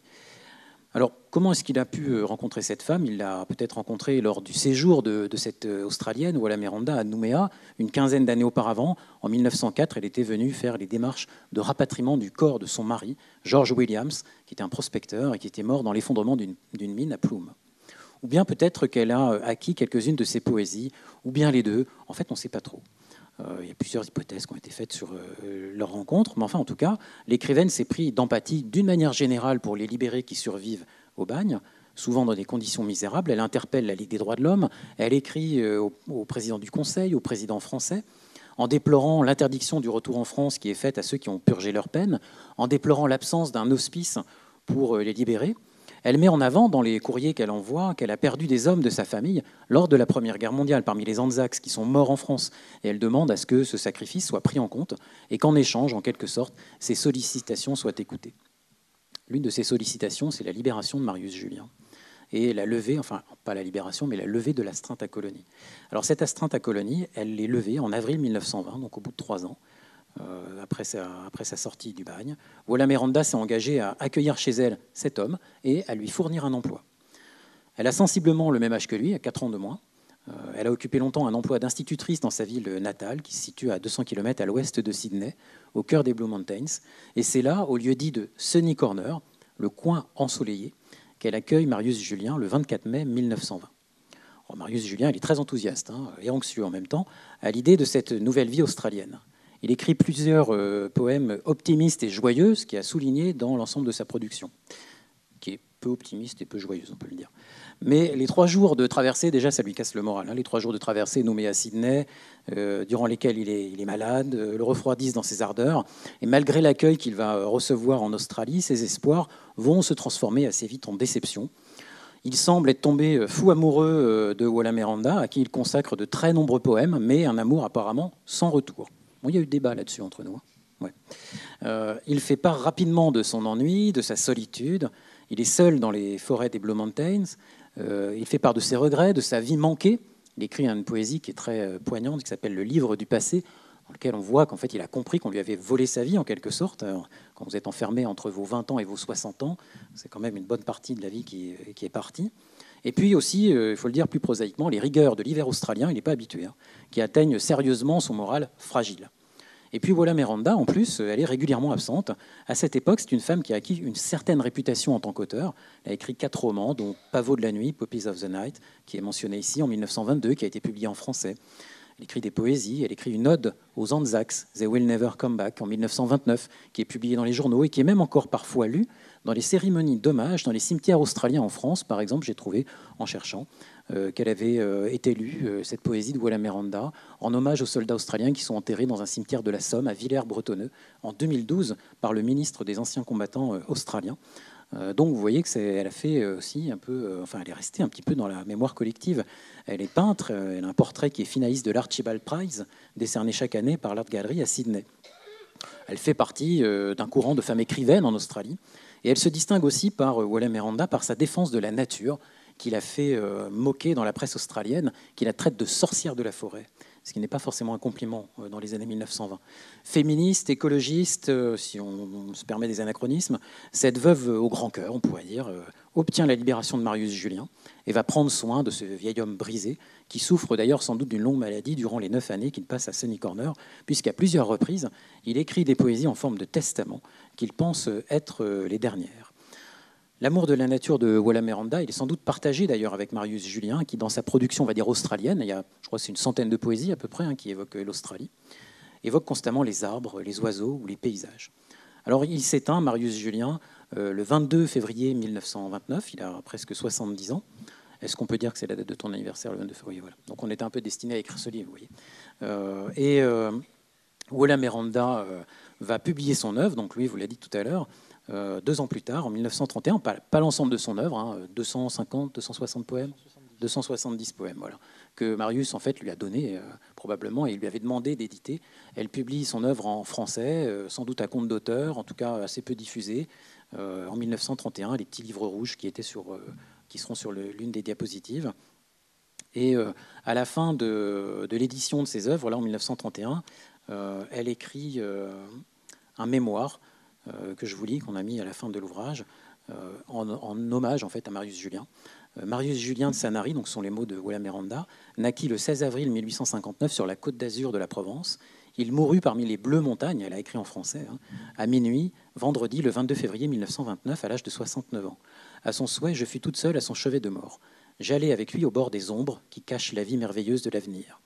Alors, comment est-ce qu'il a pu rencontrer cette femme? Il l'a peut-être rencontrée lors du séjour de cette Australienne, Walla Miranda, à Nouméa, une quinzaine d'années auparavant. En 1904, elle était venue faire les démarches de rapatriement du corps de son mari, George Williams, qui était un prospecteur et qui était mort dans l'effondrement d'une mine à Plume. Ou bien peut-être qu'elle a acquis quelques-unes de ses poésies, ou bien les deux. En fait, on ne sait pas trop. Il y a plusieurs hypothèses qui ont été faites sur leur rencontre, mais enfin, en tout cas, l'écrivaine s'est pris d'empathie d'une manière générale pour les libérés qui survivent au bagne, souvent dans des conditions misérables. Elle interpelle la Ligue des droits de l'homme, elle écrit au président du Conseil, au président français, en déplorant l'interdiction du retour en France qui est faite à ceux qui ont purgé leur peine, en déplorant l'absence d'un hospice pour les libérés. Elle met en avant, dans les courriers qu'elle envoie, qu'elle a perdu des hommes de sa famille lors de la Première Guerre mondiale, parmi les Anzacs qui sont morts en France. Et elle demande à ce que ce sacrifice soit pris en compte et qu'en échange, en quelque sorte, ses sollicitations soient écoutées. L'une de ces sollicitations, c'est la libération de Marius Julien et la levée, enfin pas la libération, mais la levée de l'astreinte à colonie. Alors cette astreinte à colonie, elle l'est levée en avril 1920, donc au bout de 3 ans. Après sa sortie du bagne. Walla Miranda s'est engagée à accueillir chez elle cet homme et à lui fournir un emploi. Elle a sensiblement le même âge que lui, à 4 ans de moins. Elle a occupé longtemps un emploi d'institutrice dans sa ville natale, qui se situe à 200 km à l'ouest de Sydney, au cœur des Blue Mountains. Et c'est là, au lieu dit de Sunny Corner, le coin ensoleillé, qu'elle accueille Marius Julien le 24 mai 1920. Alors, Marius Julien, il est très enthousiaste et anxieux en même temps à l'idée de cette nouvelle vie australienne. Il écrit plusieurs poèmes optimistes et joyeux, ce qui a souligné dans l'ensemble de sa production, qui est peu optimiste et peu joyeuse, on peut le dire. Mais les 3 jours de traversée, déjà, ça lui casse le moral. Les 3 jours de traversée nommés à Sydney, durant lesquels il est malade, le refroidissent dans ses ardeurs. Et malgré l'accueil qu'il va recevoir en Australie, ses espoirs vont se transformer assez vite en déception. Il semble être tombé fou amoureux de Walla Miranda, à qui il consacre de très nombreux poèmes, mais un amour apparemment sans retour. Bon, il y a eu débat là-dessus entre nous. Ouais. Il fait part rapidement de son ennui, de sa solitude. Il est seul dans les forêts des Blue Mountains. Il fait part de ses regrets, de sa vie manquée. Il écrit une poésie qui est très poignante, qui s'appelle « Le livre du passé », dans lequel on voit qu'en fait, il a compris qu'on lui avait volé sa vie, en quelque sorte. Alors, quand vous êtes enfermé entre vos 20 ans et vos 60 ans, c'est quand même une bonne partie de la vie qui est partie. Et puis aussi, il faut le dire plus prosaïquement, les rigueurs de l'hiver australien, il n'est pas habitué, qui atteignent sérieusement son moral fragile. Et puis Walla Miranda, en plus, elle est régulièrement absente. À cette époque, c'est une femme qui a acquis une certaine réputation en tant qu'auteur. Elle a écrit 4 romans, dont Pavots de la nuit, Poppies of the Night, qui est mentionné ici en 1922, qui a été publié en français. Elle écrit des poésies, elle écrit une ode aux Anzacs, They Will Never Come Back, en 1929, qui est publiée dans les journaux et qui est même encore parfois lue dans les cérémonies d'hommage dans les cimetières australiens en France. Par exemple, j'ai trouvé, en cherchant, qu'elle avait été lue, cette poésie de Walla Miranda, en hommage aux soldats australiens qui sont enterrés dans un cimetière de la Somme, à Villers-Bretonneux, en 2012, par le ministre des Anciens Combattants australiens. Donc vous voyez que elle a fait aussi un peu, enfin elle est restée un petit peu dans la mémoire collective. Elle est peintre, elle a un portrait qui est finaliste de l'Archibald Prize, décerné chaque année par l'Art Gallery à Sydney. Elle fait partie d'un courant de femmes écrivaines en Australie, et elle se distingue aussi par Walla Miranda par sa défense de la nature, qu'il a fait moquer dans la presse australienne, qui la traite de sorcière de la forêt, ce qui n'est pas forcément un compliment dans les années 1920. Féministe, écologiste, si on se permet des anachronismes, cette veuve au grand cœur, on pourrait dire, obtient la libération de Marius Julien et va prendre soin de ce vieil homme brisé, qui souffre d'ailleurs sans doute d'une longue maladie durant les 9 années qu'il passe à Sunny Corner, puisqu'à plusieurs reprises, il écrit des poésies en forme de testament qu'il pense être les dernières. L'amour de la nature de Walla Miranda, il est sans doute partagé d'ailleurs avec Marius Julien, qui dans sa production, on va dire australienne, il y a, je crois que c'est une centaine de poésies à peu près qui évoquent l'Australie, évoque constamment les arbres, les oiseaux ou les paysages. Alors il s'éteint, Marius Julien, le 22 février 1929, il a presque 70 ans. Est-ce qu'on peut dire que c'est la date de ton anniversaire, le 22 février? Voilà. Donc on était un peu destiné à écrire ce livre, vous voyez. Walla Miranda va publier son œuvre, donc lui, vous l'avez dit tout à l'heure, 2 ans plus tard, en 1931, pas l'ensemble de son œuvre, 250, 260 poèmes, 270 poèmes, voilà, que Marius en fait lui a donné probablement et il lui avait demandé d'éditer. Elle publie son œuvre en français, sans doute à compte d'auteur, en tout cas assez peu diffusé, en 1931, les petits livres rouges qui seront sur l'une des diapositives. Et à la fin de l'édition de ses œuvres, là, en 1931, elle écrit un mémoire que je vous lis, qu'on a mis à la fin de l'ouvrage, en hommage en fait à Marius Julien. Marius Julien de Sanary, donc ce sont les mots de Walla Miranda, naquit le 16 avril 1859 sur la côte d'Azur de la Provence. Il mourut parmi les bleues montagnes, elle a écrit en français, à minuit, vendredi le 22 février 1929, à l'âge de 69 ans. À son souhait, je fus toute seule à son chevet de mort. J'allais avec lui au bord des ombres qui cachent la vie merveilleuse de l'avenir.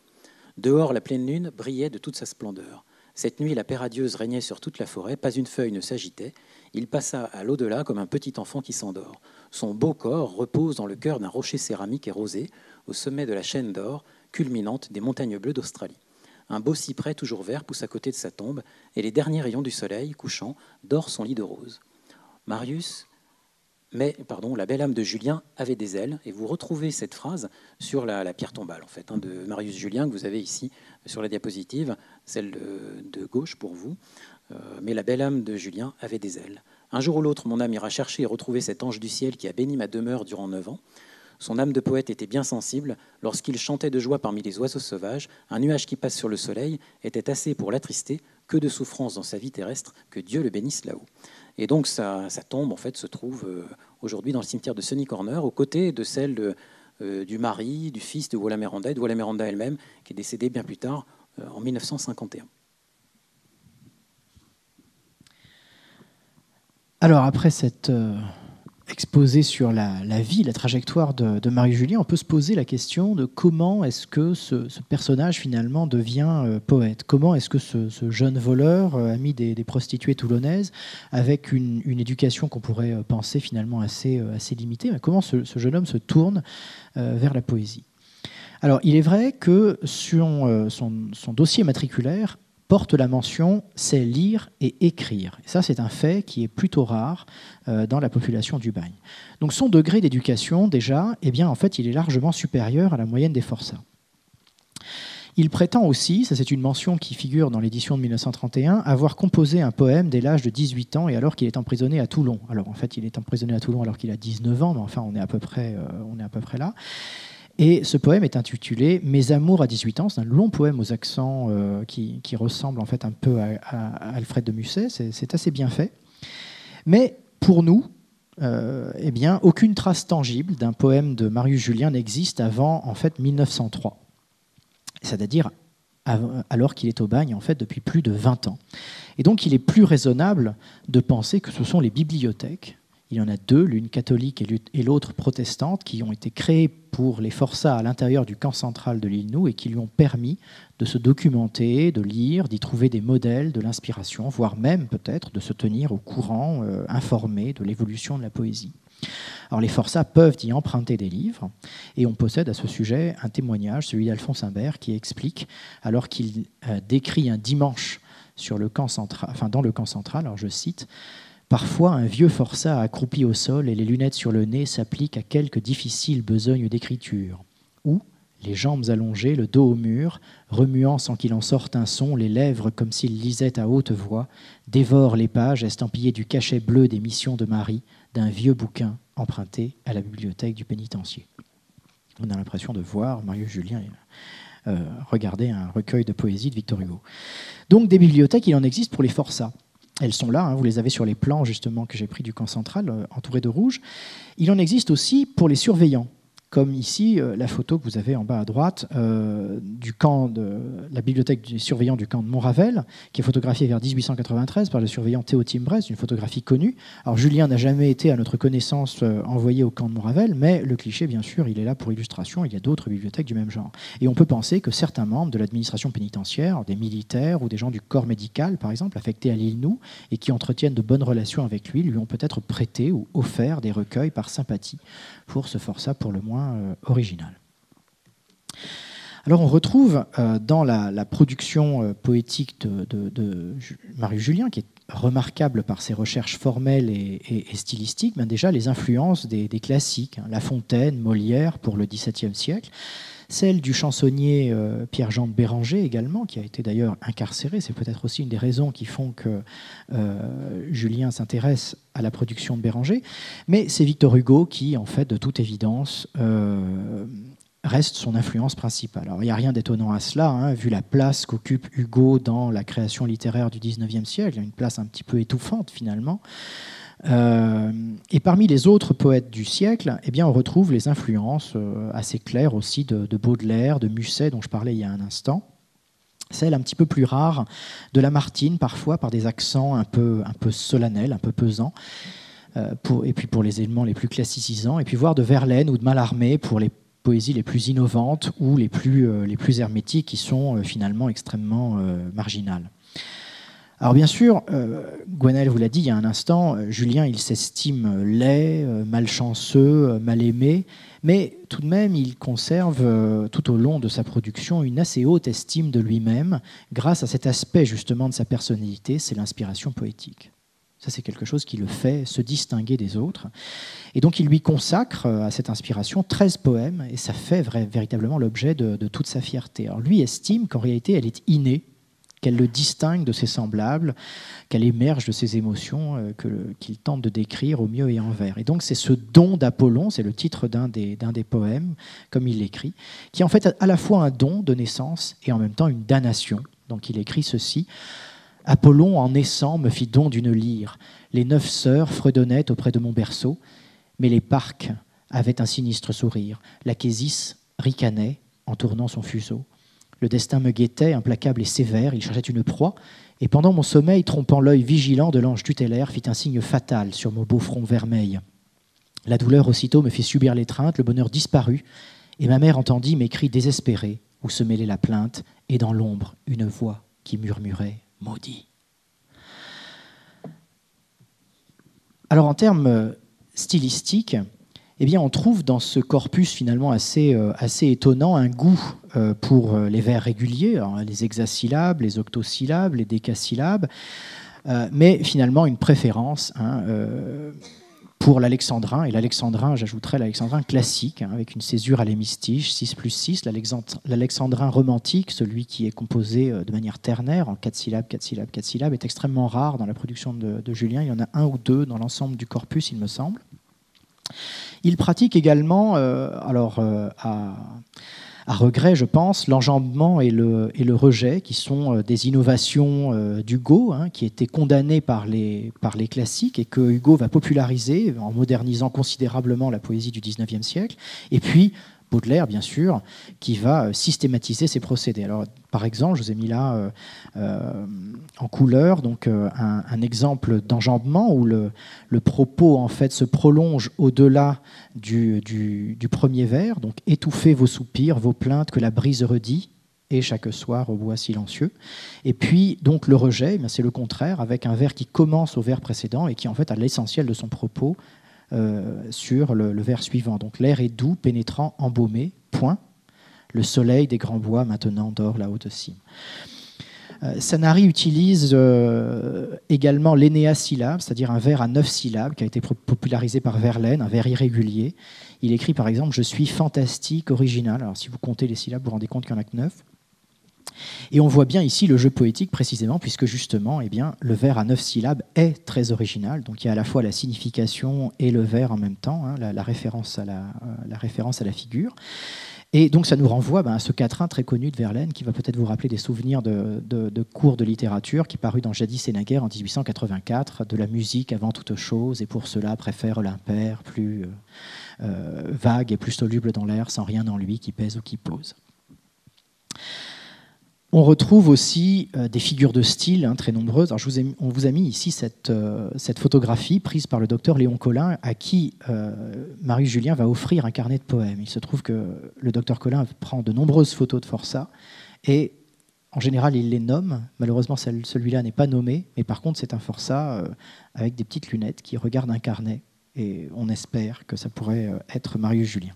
Dehors, la pleine lune brillait de toute sa splendeur. Cette nuit, la paix radieuse régnait sur toute la forêt, pas une feuille ne s'agitait. Il passa à l'au-delà comme un petit enfant qui s'endort. Son beau corps repose dans le cœur d'un rocher céramique et rosé, au sommet de la chaîne d'or, culminante des montagnes bleues d'Australie. Un beau cyprès toujours vert pousse à côté de sa tombe, et les derniers rayons du soleil, couchant, dorent son lit de rose. La belle âme de Julien avait des ailes, et vous retrouvez cette phrase sur la pierre tombale en fait, de Marius Julien, que vous avez ici sur la diapositive, celle de gauche pour vous. Mais la belle âme de Julien avait des ailes. Un jour ou l'autre, mon âme ira chercher et retrouver cet ange du ciel qui a béni ma demeure durant 9 ans. Son âme de poète était bien sensible. Lorsqu'il chantait de joie parmi les oiseaux sauvages, un nuage qui passe sur le soleil était assez pour l'attrister. Que de souffrance dans sa vie terrestre, que Dieu le bénisse là-haut. Et donc sa tombe en fait se trouve aujourd'hui dans le cimetière de Sunny Corner, aux côtés de celle du mari, du fils de Walla Miranda et de Walla Miranda elle-même, qui est décédée bien plus tard, en 1951. Alors après cette exposé sur la vie, la trajectoire de Marius Julien, on peut se poser la question de comment est-ce que ce personnage finalement devient poète. Comment est-ce que ce jeune voleur, ami des prostituées toulonnaises, avec une éducation qu'on pourrait penser finalement assez limitée, comment ce jeune homme se tourne vers la poésie? Alors il est vrai que sur son dossier matriculaire porte la mention « c'est lire et écrire ». Et ça, c'est un fait qui est plutôt rare dans la population du bagne. Donc son degré d'éducation, déjà, eh bien, en fait, il est largement supérieur à la moyenne des forçats. Il prétend aussi, ça c'est une mention qui figure dans l'édition de 1931, avoir composé un poème dès l'âge de 18 ans et alors qu'il est emprisonné à Toulon. Alors en fait, il est emprisonné à Toulon alors qu'il a 19 ans, mais enfin, on est à peu près là. Et ce poème est intitulé « Mes amours à 18 ans ». C'est un long poème aux accents qui ressemble en fait un peu à Alfred de Musset. C'est assez bien fait. Mais pour nous, eh bien, aucune trace tangible d'un poème de Marius Julien n'existe avant en fait 1903. C'est-à-dire alors qu'il est au bagne en fait depuis plus de 20 ans. Et donc il est plus raisonnable de penser que ce sont les bibliothèques. Il y en a deux, l'une catholique et l'autre protestante, qui ont été créées pour les forçats à l'intérieur du camp central de l'île Nou et qui lui ont permis de se documenter, de lire, d'y trouver des modèles, de l'inspiration, voire même peut-être de se tenir au courant informé de l'évolution de la poésie. Alors les forçats peuvent y emprunter des livres et on possède à ce sujet un témoignage, celui d'Alphonse Imbert, qui explique, alors qu'il décrit un dimanche sur le camp central, dans le camp central, alors je cite: Parfois, un vieux forçat accroupi au sol et les lunettes sur le nez s'applique à quelques difficiles besognes d'écriture. Ou, les jambes allongées, le dos au mur, remuant sans qu'il en sorte un son, les lèvres comme s'il lisait à haute voix, dévore les pages estampillées du cachet bleu des missions de Marie d'un vieux bouquin emprunté à la bibliothèque du pénitencier. On a l'impression de voir Marius Julien regarder un recueil de poésie de Victor Hugo. Donc des bibliothèques, il en existe pour les forçats. Elles sont là, vous les avez sur les plans justement que j'ai pris du camp central, entourés de rouge. Il en existe aussi pour les surveillants, comme ici la photo que vous avez en bas à droite du camp de la bibliothèque des surveillants du camp de Montravel, qui est photographiée vers 1893 par le surveillant Théo Timbrès, une photographie connue. Alors Julien n'a jamais été, à notre connaissance, envoyé au camp de Montravel, mais le cliché, bien sûr, il est là pour illustration. Il y a d'autres bibliothèques du même genre. Et on peut penser que certains membres de l'administration pénitentiaire, des militaires ou des gens du corps médical, par exemple, affectés à l'île Nou, et qui entretiennent de bonnes relations avec lui ont peut-être prêté ou offert des recueils par sympathie pour ce forçat pour le moins original. Alors on retrouve dans la production poétique de Marius Julien, qui est remarquable par ses recherches formelles et stylistiques, déjà les influences des classiques, La Fontaine, Molière pour le XVIIe siècle, celle du chansonnier Pierre-Jean de Béranger également, qui a été d'ailleurs incarcéré. C'est peut-être aussi une des raisons qui font que Julien s'intéresse à la production de Béranger. Mais c'est Victor Hugo qui, en fait, de toute évidence, reste son influence principale. Alors, il n'y a rien d'étonnant à cela, vu la place qu'occupe Hugo dans la création littéraire du XIXe siècle, une place un petit peu étouffante finalement. Et parmi les autres poètes du siècle, on retrouve les influences assez claires aussi de Baudelaire, de Musset, dont je parlais il y a un instant. Celle un petit peu plus rare de Lamartine, parfois par des accents un peu solennels, un peu pesants, et puis pour les éléments les plus classicisants, et puis voire de Verlaine ou de Mallarmé pour les poésies les plus innovantes ou les plus hermétiques, qui sont finalement extrêmement marginales. Alors bien sûr, Gwenaëlle vous l'a dit il y a un instant, Julien il s'estime laid, malchanceux, mal aimé, mais tout de même il conserve tout au long de sa production une assez haute estime de lui-même grâce à cet aspect justement de sa personnalité, c'est l'inspiration poétique. Ça c'est quelque chose qui le fait se distinguer des autres. Et donc il lui consacre à cette inspiration 13 poèmes et ça fait véritablement l'objet de toute sa fierté. Alors lui estime qu'en réalité elle est innée, qu'elle le distingue de ses semblables, qu'elle émerge de ses émotions qu'il tente de décrire au mieux et en vers. Et donc c'est ce don d'Apollon, c'est le titre d'un des poèmes, comme il l'écrit, qui est en fait à la fois un don de naissance et en même temps une damnation. Donc il écrit ceci: « Apollon, en naissant, me fit don d'une lyre. Les 9 sœurs fredonnaient auprès de mon berceau, mais les parques avaient un sinistre sourire. L'Achésis ricanait en tournant son fuseau. Le destin me guettait, implacable et sévère, il cherchait une proie, et pendant mon sommeil, trompant l'œil vigilant de l'ange tutélaire, fit un signe fatal sur mon beau front vermeil. La douleur aussitôt me fit subir l'étreinte, le bonheur disparut, et ma mère entendit mes cris désespérés, où se mêlait la plainte, et dans l'ombre, une voix qui murmurait « Maudit ». Alors en termes stylistiques, on trouve dans ce corpus finalement assez étonnant un goût pour les vers réguliers, alors les hexasyllabes, les octosyllabes, les décasyllabes, mais finalement une préférence pour l'alexandrin, et l'alexandrin, j'ajouterais l'alexandrin classique, avec une césure à l'hémistiche, 6+6, l'alexandrin romantique, celui qui est composé de manière ternaire, en 4 syllabes, 4 syllabes, 4 syllabes, est extrêmement rare dans la production de Julien. Il y en a 1 ou 2 dans l'ensemble du corpus, il me semble. Il pratique également, à regret, je pense, l'enjambement et le rejet, qui sont des innovations d'Hugo, qui étaient condamnées par les classiques et que Hugo va populariser en modernisant considérablement la poésie du XIXe siècle. Et puis Baudelaire, bien sûr, qui va systématiser ces procédés. Alors, par exemple, je vous ai mis là en couleur donc, un exemple d'enjambement où le propos en fait, se prolonge au-delà du premier vers. Donc, étouffez vos soupirs, vos plaintes que la brise redit, et chaque soir au bois silencieux. Et puis, donc, le rejet, c'est le contraire, avec un vers qui commence au vers précédent et qui, en fait, a l'essentiel de son propos sur le vers suivant. Donc l'air est doux, pénétrant, embaumé, point. Le soleil des grands bois maintenant dort la haute cime. Sanary utilise également l'énéasyllabe, c'est-à-dire un vers à 9 syllabes qui a été popularisé par Verlaine, un vers irrégulier. Il écrit par exemple « Je suis fantastique, original ». Alors si vous comptez les syllabes, vous vous rendez compte qu'il n'y en a que 9. Et on voit bien ici le jeu poétique précisément, puisque justement, eh bien, le vers à 9 syllabes est très original. Donc il y a à la fois la signification et le vers en même temps, hein, la référence à la figure. Et donc ça nous renvoie à ce quatrain très connu de Verlaine, qui va peut-être vous rappeler des souvenirs de cours de littérature, qui parut dans Jadis et naguère en 1884, de la musique avant toute chose, et pour cela préfère l'impair, plus vague et plus soluble dans l'air, sans rien en lui qui pèse ou qui pose. On retrouve aussi des figures de style très nombreuses. Alors, on vous a mis ici cette photographie prise par le docteur Léon Collin, à qui Marius Julien va offrir un carnet de poèmes. Il se trouve que le docteur Collin prend de nombreuses photos de forçats et en général il les nomme. Malheureusement celui-là n'est pas nommé, mais par contre c'est un forçat avec des petites lunettes qui regarde un carnet et on espère que ça pourrait être Marius Julien.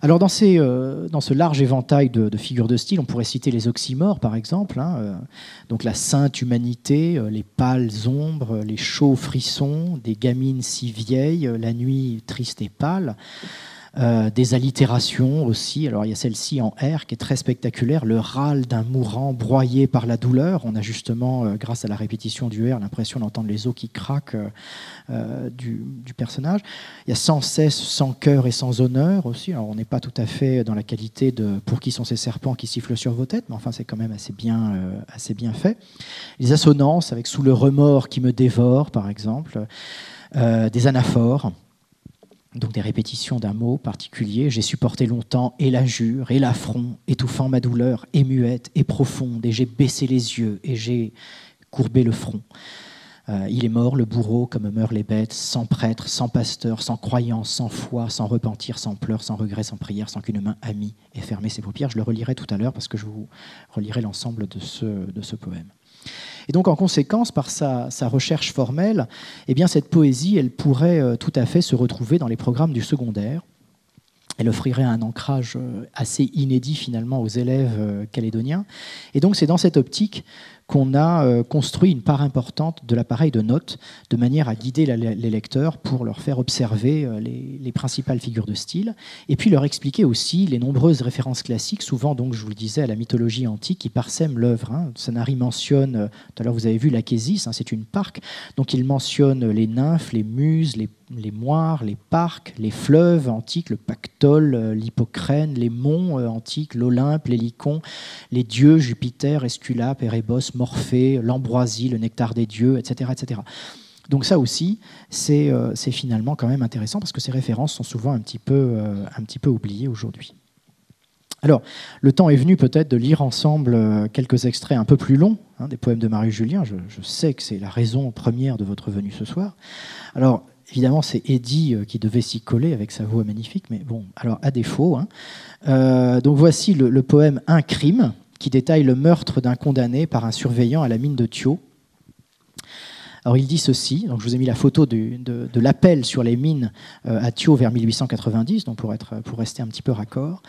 Alors dans ce large éventail de figures de style, on pourrait citer les oxymores par exemple, donc la sainte humanité, les pâles ombres, les chauds frissons, des gamines si vieilles, la nuit triste et pâle, des allitérations aussi. Alors il y a celle-ci en R qui est très spectaculaire, le râle d'un mourant broyé par la douleur. On a justement, grâce à la répétition du R, l'impression d'entendre les os qui craquent du personnage. Il y a sans cesse, sans cœur et sans honneur aussi. Alors on n'est pas tout à fait dans la qualité de pour qui sont ces serpents qui sifflent sur vos têtes, mais enfin c'est quand même assez bien fait. Les assonances avec sous le remords qui me dévore par exemple, des anaphores. Donc des répétitions d'un mot particulier. J'ai supporté longtemps et l'injure et l'affront, étouffant ma douleur, et muette et profonde, et j'ai baissé les yeux et j'ai courbé le front. Il est mort, le bourreau, comme meurent les bêtes, sans prêtre, sans pasteur, sans croyance, sans foi, sans repentir, sans pleurs, sans regret, sans prière, sans qu'une main amie ait fermé ses paupières. Je le relirai tout à l'heure parce que je vous relirai l'ensemble de ce poème. Et donc, en conséquence, par sa recherche formelle, eh bien, cette poésie, elle pourrait tout à fait se retrouver dans les programmes du secondaire. Elle offrirait un ancrage assez inédit, finalement, aux élèves calédoniens. Et donc, c'est dans cette optique qu'on a construit une part importante de l'appareil de notes, de manière à guider les lecteurs pour leur faire observer les principales figures de style, et puis leur expliquer aussi les nombreuses références classiques, souvent, donc, je vous le disais, à la mythologie antique, qui parsèment l'œuvre. Sanary mentionne, tout à l'heure vous avez vu l'Achésis, c'est une parque, donc il mentionne les nymphes, les muses, les moires, les parcs, les fleuves antiques, le Pactole, l'Hippocrène, les monts antiques, l'Olympe, l'Hélicon, les dieux, Jupiter, Esculape, Erebos, Morphée, l'ambroisie, le nectar des dieux, etc. etc. Donc ça aussi, c'est finalement quand même intéressant parce que ces références sont souvent un petit peu oubliées aujourd'hui. Alors, le temps est venu peut-être de lire ensemble quelques extraits un peu plus longs des poèmes de Marius Julien. Je sais que c'est la raison première de votre venue ce soir. Alors, évidemment, c'est Eddy qui devait s'y coller avec sa voix magnifique, mais bon, alors à défaut. Donc voici le poème « Un crime » qui détaille le meurtre d'un condamné par un surveillant à la mine de Thio. Alors il dit ceci, donc je vous ai mis la photo de l'appel sur les mines à Thio vers 1890, donc pour rester un petit peu raccord.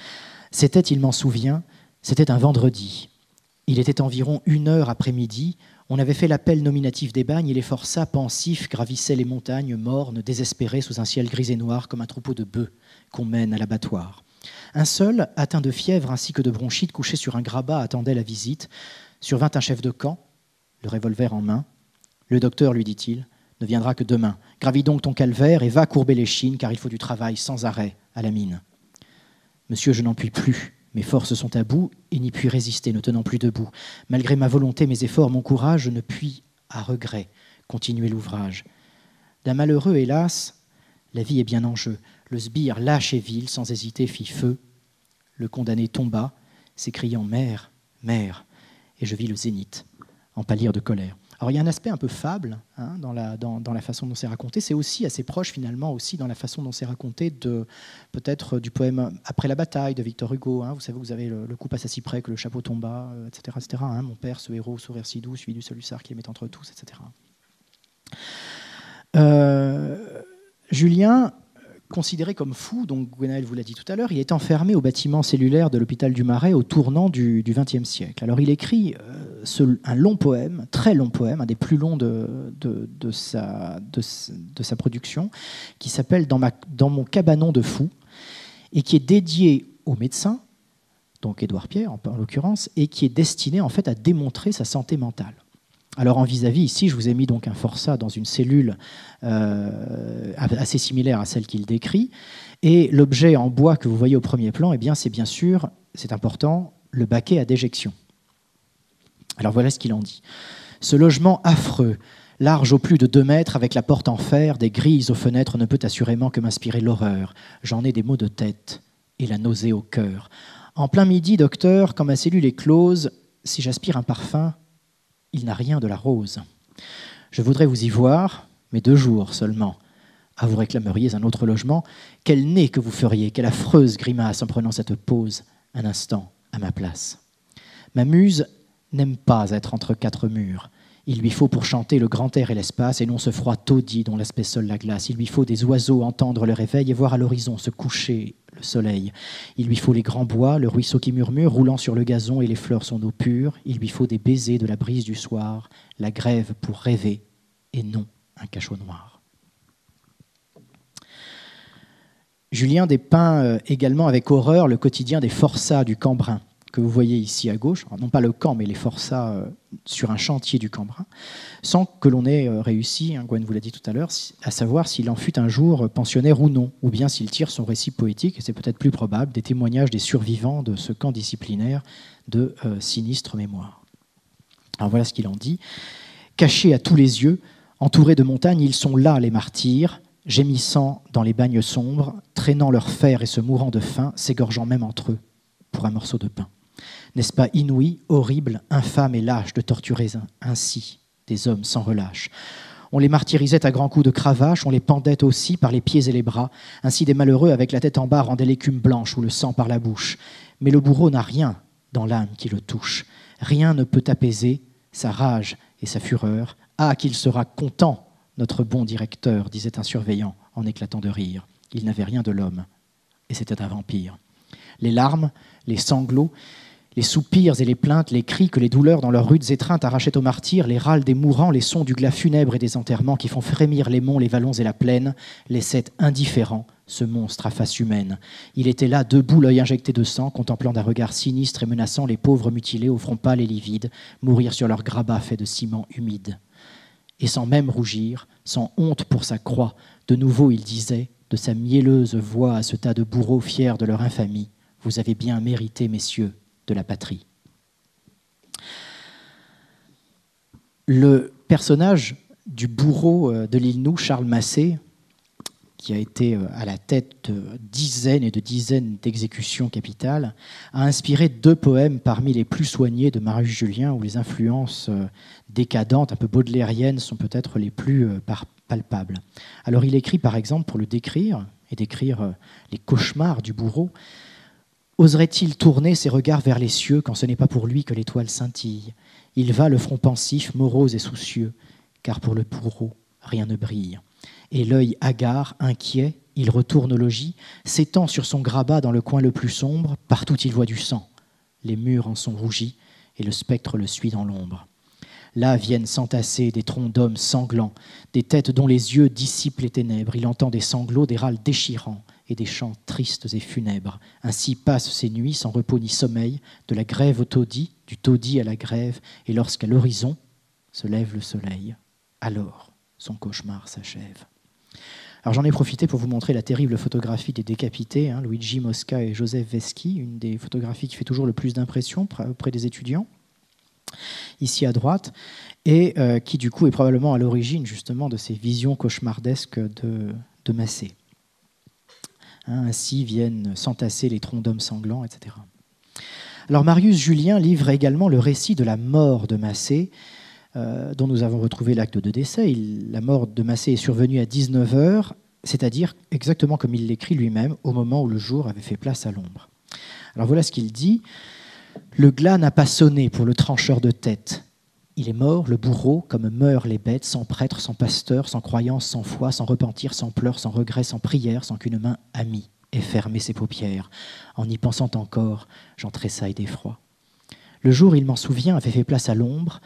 C'était, il m'en souvient, c'était un vendredi. Il était environ 1h après-midi. On avait fait l'appel nominatif des bagnes et les forçats pensifs gravissaient les montagnes mornes, désespérés sous un ciel gris et noir comme un troupeau de bœufs qu'on mène à l'abattoir. Un seul, atteint de fièvre ainsi que de bronchite, couché sur un grabat, attendait la visite. Survint un chef de camp, le revolver en main. Le docteur, lui dit-il, ne viendra que demain. Gravis donc ton calvaire et va courber l'échine, car il faut du travail sans arrêt à la mine. Monsieur, je n'en puis plus. Mes forces sont à bout et n'y puis résister, ne tenant plus debout. Malgré ma volonté, mes efforts, mon courage, je ne puis, à regret, continuer l'ouvrage. D'un malheureux, hélas, la vie est bien en jeu. Le sbire, lâche et vil, sans hésiter, fit feu. Le condamné tomba, s'écriant « Mère, mère !» Et je vis le zénith, en pâlir de colère. Alors il y a un aspect un peu fable dans la façon dont c'est raconté. C'est aussi assez proche finalement aussi dans la façon dont c'est raconté peut-être du poème Après la bataille de Victor Hugo. Vous savez, vous avez le coup passe à si près que le chapeau tomba, etc. etc. Mon père, ce héros, sourire si doux, celui du seul hussard qui les met entre tous, etc. Julien considéré comme fou, donc Gwenaël vous l'a dit tout à l'heure, il est enfermé au bâtiment cellulaire de l'hôpital du Marais au tournant du XXe siècle. Alors il écrit un long poème, très long poème, un des plus longs de sa production, qui s'appelle Dans mon cabanon de fou, et qui est dédié au médecin, donc Édouard Pierre en l'occurrence, et qui est destiné en fait à démontrer sa santé mentale. Alors en vis-à-vis, ici, je vous ai mis donc un forçat dans une cellule assez similaire à celle qu'il décrit. Et l'objet en bois que vous voyez au premier plan, eh bien, c'est bien sûr, c'est important, le baquet à déjection. Alors voilà ce qu'il en dit. Ce logement affreux, large au plus de 2 mètres, avec la porte en fer, des grilles aux fenêtres, ne peut assurément que m'inspirer l'horreur. J'en ai des maux de tête et la nausée au cœur. En plein midi, docteur, quand ma cellule est close, si j'aspire un parfum, il n'a rien de la rose. Je voudrais vous y voir, mais 2 jours seulement. Ah, vous réclameriez un autre logement. Quel nez que vous feriez, quelle affreuse grimace en prenant cette pause, un instant, à ma place. Ma muse n'aime pas être entre 4 murs. Il lui faut pour chanter le grand air et l'espace, et non ce froid taudis dont l'aspect seul la glace. Il lui faut des oiseaux entendre le réveil et voir à l'horizon se coucher le soleil. Il lui faut les grands bois, le ruisseau qui murmure, roulant sur le gazon et les fleurs sont d'eau pure. Il lui faut des baisers de la brise du soir, la grève pour rêver, et non un cachot noir. Julien dépeint également avec horreur le quotidien des forçats du Cambrin, que vous voyez ici à gauche, non pas le camp, mais les forçats sur un chantier du Cambrin, sans que l'on ait réussi, Gwen vous l'a dit tout à l'heure, à savoir s'il en fut un jour pensionnaire ou non, ou bien s'il tire son récit poétique, et c'est peut-être plus probable, des témoignages des survivants de ce camp disciplinaire de sinistre mémoire. Alors voilà ce qu'il en dit. Cachés à tous les yeux, entourés de montagnes, ils sont là, les martyrs, gémissant dans les bagnes sombres, traînant leur fer et se mourant de faim, s'égorgeant même entre eux pour un morceau de pain. N'est-ce pas inouï, horrible, infâme et lâche de torturer ainsi des hommes sans relâche? On les martyrisait à grands coups de cravache, on les pendait aussi par les pieds et les bras. Ainsi des malheureux avec la tête en bas rendaient l'écume blanche ou le sang par la bouche. Mais le bourreau n'a rien dans l'âme qui le touche. Rien ne peut apaiser sa rage et sa fureur. Ah, qu'il sera content, notre bon directeur, disait un surveillant en éclatant de rire. Il n'avait rien de l'homme, et c'était un vampire. Les larmes, les sanglots, les soupirs et les plaintes, les cris que les douleurs dans leurs rudes étreintes arrachaient aux martyrs, les râles des mourants, les sons du glas funèbre et des enterrements qui font frémir les monts, les vallons et la plaine, laissaient indifférent ce monstre à face humaine. Il était là, debout, l'œil injecté de sang, contemplant d'un regard sinistre et menaçant les pauvres mutilés au front pâle et livide, mourir sur leur grabat fait de ciment humide. Et sans même rougir, sans honte pour sa croix, de nouveau il disait, de sa mielleuse voix à ce tas de bourreaux fiers de leur infamie, « Vous avez bien mérité, messieurs, de la patrie. » Le personnage du bourreau de l'île Nou, Charles Massé, qui a été à la tête de dizaines et de dizaines d'exécutions capitales, a inspiré 2 poèmes parmi les plus soignés de Marius Julien, où les influences décadentes, un peu baudelairiennes, sont peut-être les plus palpables. Alors il écrit par exemple, pour le décrire, et décrire les cauchemars du bourreau, « Oserait-il tourner ses regards vers les cieux quand ce n'est pas pour lui que l'étoile scintille? Il va le front pensif, morose et soucieux, car pour le bourreau, rien ne brille. Et l'œil hagard, inquiet, il retourne au logis, s'étend sur son grabat dans le coin le plus sombre, partout il voit du sang. Les murs en sont rougis, et le spectre le suit dans l'ombre. Là viennent s'entasser des troncs d'hommes sanglants, des têtes dont les yeux dissipent les ténèbres. Il entend des sanglots, des râles déchirants et des chants tristes et funèbres. Ainsi passent ces nuits sans repos ni sommeil, de la grève au taudis, du taudis à la grève, et lorsqu'à l'horizon se lève le soleil, alors son cauchemar s'achève. Alors j'en ai profité pour vous montrer la terrible photographie des décapités, Luigi Mosca et Joseph Veschi, une des photographies qui fait toujours le plus d'impression auprès des étudiants, ici à droite, et qui du coup est probablement à l'origine justement de ces visions cauchemardesques de Massé. Ainsi viennent s'entasser les troncs d'hommes sanglants, etc. Alors Marius Julien livre également le récit de la mort de Massé, dont nous avons retrouvé l'acte de décès. La mort de Massé est survenue à 19h, c'est-à-dire exactement comme il l'écrit lui-même, au moment où le jour avait fait place à l'ombre. Alors voilà ce qu'il dit. « Le glas n'a pas sonné pour le trancheur de tête. Il est mort, le bourreau, comme meurent les bêtes, sans prêtre, sans pasteur, sans croyance, sans foi, sans repentir, sans pleurs, sans regret, sans prière, sans qu'une main amie ait fermé ses paupières. En y pensant encore, j'en tressaille d'effroi. Le jour, il m'en souvient, avait fait place à l'ombre.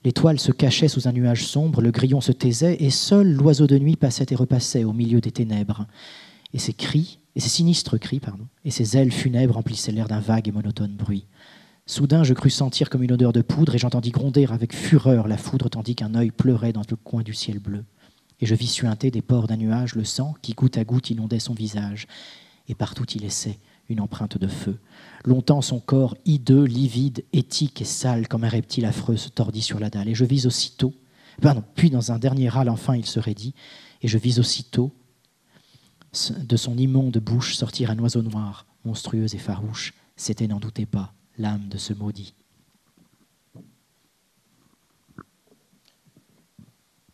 L'étoile se cachait sous un nuage sombre, le grillon se taisait, et seul l'oiseau de nuit passait et repassait au milieu des ténèbres. Et ses sinistres cris, et ses ailes funèbres remplissaient l'air d'un vague et monotone bruit. Soudain, je crus sentir comme une odeur de poudre, et j'entendis gronder avec fureur la foudre, tandis qu'un œil pleurait dans le coin du ciel bleu. Et je vis suinter des pores d'un nuage le sang qui, goutte à goutte, inondait son visage. Et partout y laissait une empreinte de feu. Longtemps, son corps hideux, livide, éthique et sale, comme un reptile affreux, se tordit sur la dalle. Et je vis aussitôt, puis dans un dernier râle, enfin, il se raidit, et je vis aussitôt de son immonde bouche sortir un oiseau noir, monstrueux et farouche. C'était, n'en doutez pas, l'âme de ce maudit.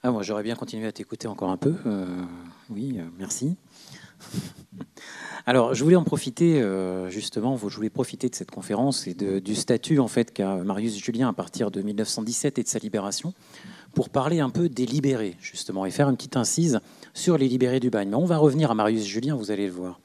Moi, j'aurais bien continué à t'écouter encore un peu. Oui, merci. Alors, je voulais en profiter, justement, je voulais profiter de cette conférence et du statut en fait, qu'a Marius Julien à partir de 1917 et de sa libération, pour parler un peu des libérés, justement, et faire une petite incise sur les libérés du bagne. Mais on va revenir à Marius Julien, vous allez le voir.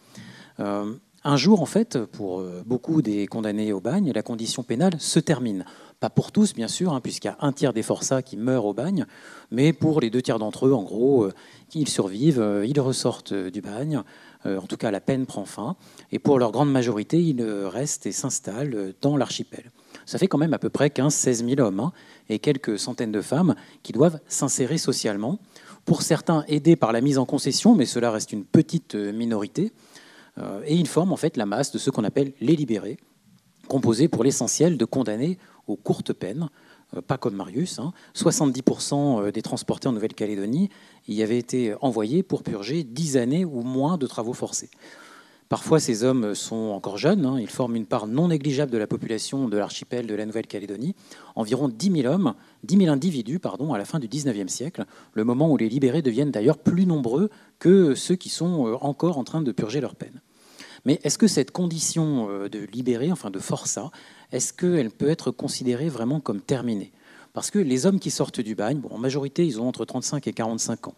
Un jour, en fait, pour beaucoup des condamnés au bagne, la condition pénale se termine. Pas pour tous, bien sûr, puisqu'il y a un tiers des forçats qui meurent au bagne, mais pour les 2 tiers d'entre eux, en gros, ils survivent, ils ressortent du bagne. En tout cas, la peine prend fin. Et pour leur grande majorité, ils restent et s'installent dans l'archipel. Ça fait quand même à peu près 15-16 000 hommes et quelques centaines de femmes qui doivent s'insérer socialement. Pour certains, aidés par la mise en concession, mais cela reste une petite minorité. Et ils forment en fait la masse de ceux qu'on appelle les libérés, composés pour l'essentiel de condamnés aux courtes peines, pas comme Marius. 70% des transportés en Nouvelle-Calédonie y avaient été envoyés pour purger 10 années ou moins de travaux forcés. Parfois, ces hommes sont encore jeunes. Ils forment une part non négligeable de la population de l'archipel de la Nouvelle-Calédonie. Environ 10 000 individus à la fin du XIXe siècle, le moment où les libérés deviennent d'ailleurs plus nombreux que ceux qui sont encore en train de purger leur peine. Mais est-ce que cette condition de libéré, enfin de forçat, est-ce qu'elle peut être considérée vraiment comme terminée ? Parce que les hommes qui sortent du bagne, en majorité, ils ont entre 35 et 45 ans.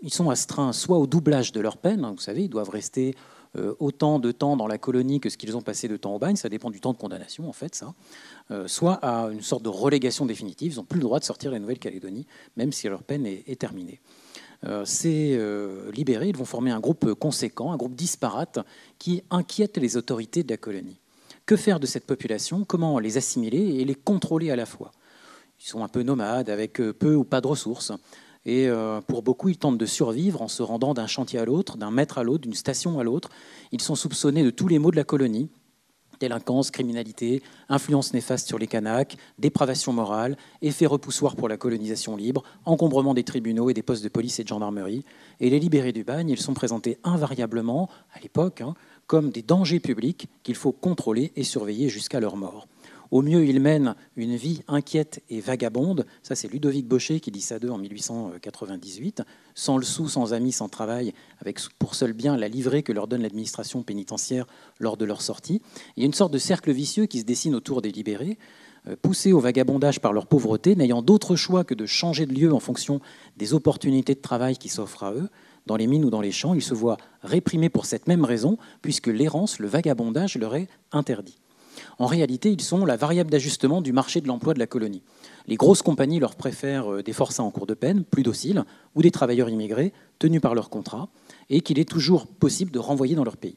Ils sont astreints soit au doublage de leur peine, vous savez, ils doivent rester autant de temps dans la colonie que ce qu'ils ont passé de temps au bagne, ça dépend du temps de condamnation en fait, ça. Soit à une sorte de relégation définitive, ils n'ont plus le droit de sortir de la Nouvelle-Calédonie, même si leur peine est terminée. Ces libérés, ils vont former un groupe conséquent, un groupe disparate qui inquiète les autorités de la colonie. Que faire de cette population ? Comment les assimiler et les contrôler à la fois ? Ils sont un peu nomades, avec peu ou pas de ressources. Et pour beaucoup, ils tentent de survivre en se rendant d'un chantier à l'autre, d'un maître à l'autre, d'une station à l'autre. Ils sont soupçonnés de tous les maux de la colonie. Délinquance, criminalité, influence néfaste sur les Kanaks, dépravation morale, effet repoussoir pour la colonisation libre, encombrement des tribunaux et des postes de police et de gendarmerie. Et les libérés du bagne, ils sont présentés invariablement, à l'époque, comme des dangers publics qu'il faut contrôler et surveiller jusqu'à leur mort. Au mieux, ils mènent une vie inquiète et vagabonde. Ça, c'est Ludovic Bochet qui dit ça d'eux en 1898. Sans le sou, sans amis, sans travail, avec pour seul bien la livrée que leur donne l'administration pénitentiaire lors de leur sortie. Il y a une sorte de cercle vicieux qui se dessine autour des libérés, poussés au vagabondage par leur pauvreté, n'ayant d'autre choix que de changer de lieu en fonction des opportunités de travail qui s'offrent à eux. Dans les mines ou dans les champs, ils se voient réprimés pour cette même raison, puisque l'errance, le vagabondage, leur est interdit. En réalité, ils sont la variable d'ajustement du marché de l'emploi de la colonie. Les grosses compagnies leur préfèrent des forçats en cours de peine, plus dociles, ou des travailleurs immigrés tenus par leur contrat, et qu'il est toujours possible de renvoyer dans leur pays.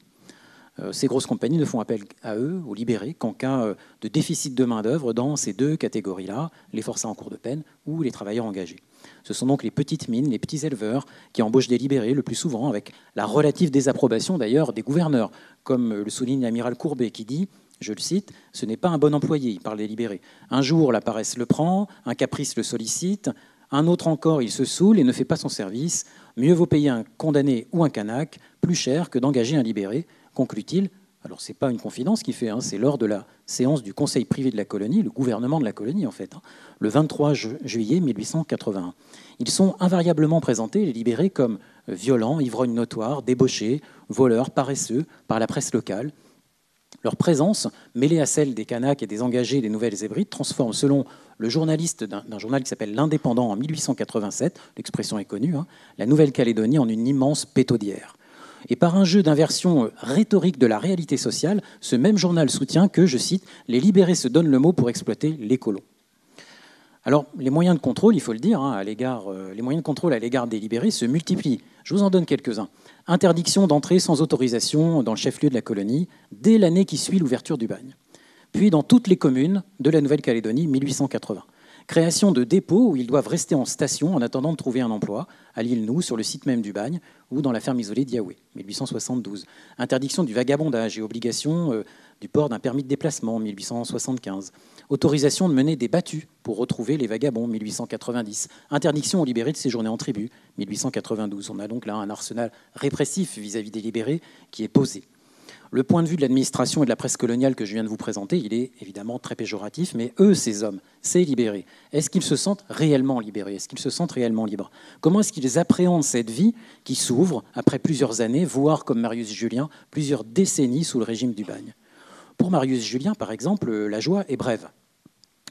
Ces grosses compagnies ne font appel à eux, aux libérés, qu'en cas de déficit de main-d'œuvre dans ces deux catégories-là, les forçats en cours de peine ou les travailleurs engagés. Ce sont donc les petites mines, les petits éleveurs qui embauchent des libérés, le plus souvent avec la relative désapprobation d'ailleurs des gouverneurs, comme le souligne l'amiral Courbet qui dit, je le cite, « Ce n'est pas un bon employé », il parle des libérés. Un jour, la paresse le prend, un caprice le sollicite, un autre encore, il se saoule et ne fait pas son service. Mieux vaut payer un condamné ou un Kanak plus cher que d'engager un libéré, conclut-il. Alors, ce n'est pas une confidence qu'il fait, c'est lors de la séance du Conseil privé de la colonie, le gouvernement de la colonie en fait, le 23 juillet 1881. Ils sont invariablement présentés, les libérés, comme violents, ivrognes notoires, débauchés, voleurs, paresseux, par la presse locale. Leur présence, mêlée à celle des Kanaks et des engagés des Nouvelles Hébrides, transforme, selon le journaliste d'un journal qui s'appelle L'Indépendant en 1887, l'expression est connue, la Nouvelle-Calédonie en une immense pétaudière. Et par un jeu d'inversion rhétorique de la réalité sociale, ce même journal soutient que, je cite, « les libérés se donnent le mot pour exploiter les colons ». Alors, les moyens de contrôle, il faut le dire, les moyens de contrôle à l'égard des libérés se multiplient. Je vous en donne quelques-uns. Interdiction d'entrer sans autorisation dans le chef-lieu de la colonie dès l'année qui suit l'ouverture du bagne. Puis dans toutes les communes de la Nouvelle-Calédonie, 1880. Création de dépôts où ils doivent rester en station en attendant de trouver un emploi, à l'île Nou, sur le site même du bagne, ou dans la ferme isolée d'Yahweh, 1872. Interdiction du vagabondage et obligation du port d'un permis de déplacement, 1875. Autorisation de mener des battues pour retrouver les vagabonds, 1890. Interdiction aux libérés de séjourner en tribu, 1892. On a donc là un arsenal répressif vis-à-vis des libérés qui est posé. Le point de vue de l'administration et de la presse coloniale que je viens de vous présenter, il est évidemment très péjoratif, mais eux, ces hommes, ces libérés, est-ce qu'ils se sentent réellement libérés? Est-ce qu'ils se sentent réellement libres? Comment est-ce qu'ils appréhendent cette vie qui s'ouvre après plusieurs années, voire, comme Marius Julien, plusieurs décennies sous le régime du bagne? Pour Marius Julien, par exemple, la joie est brève.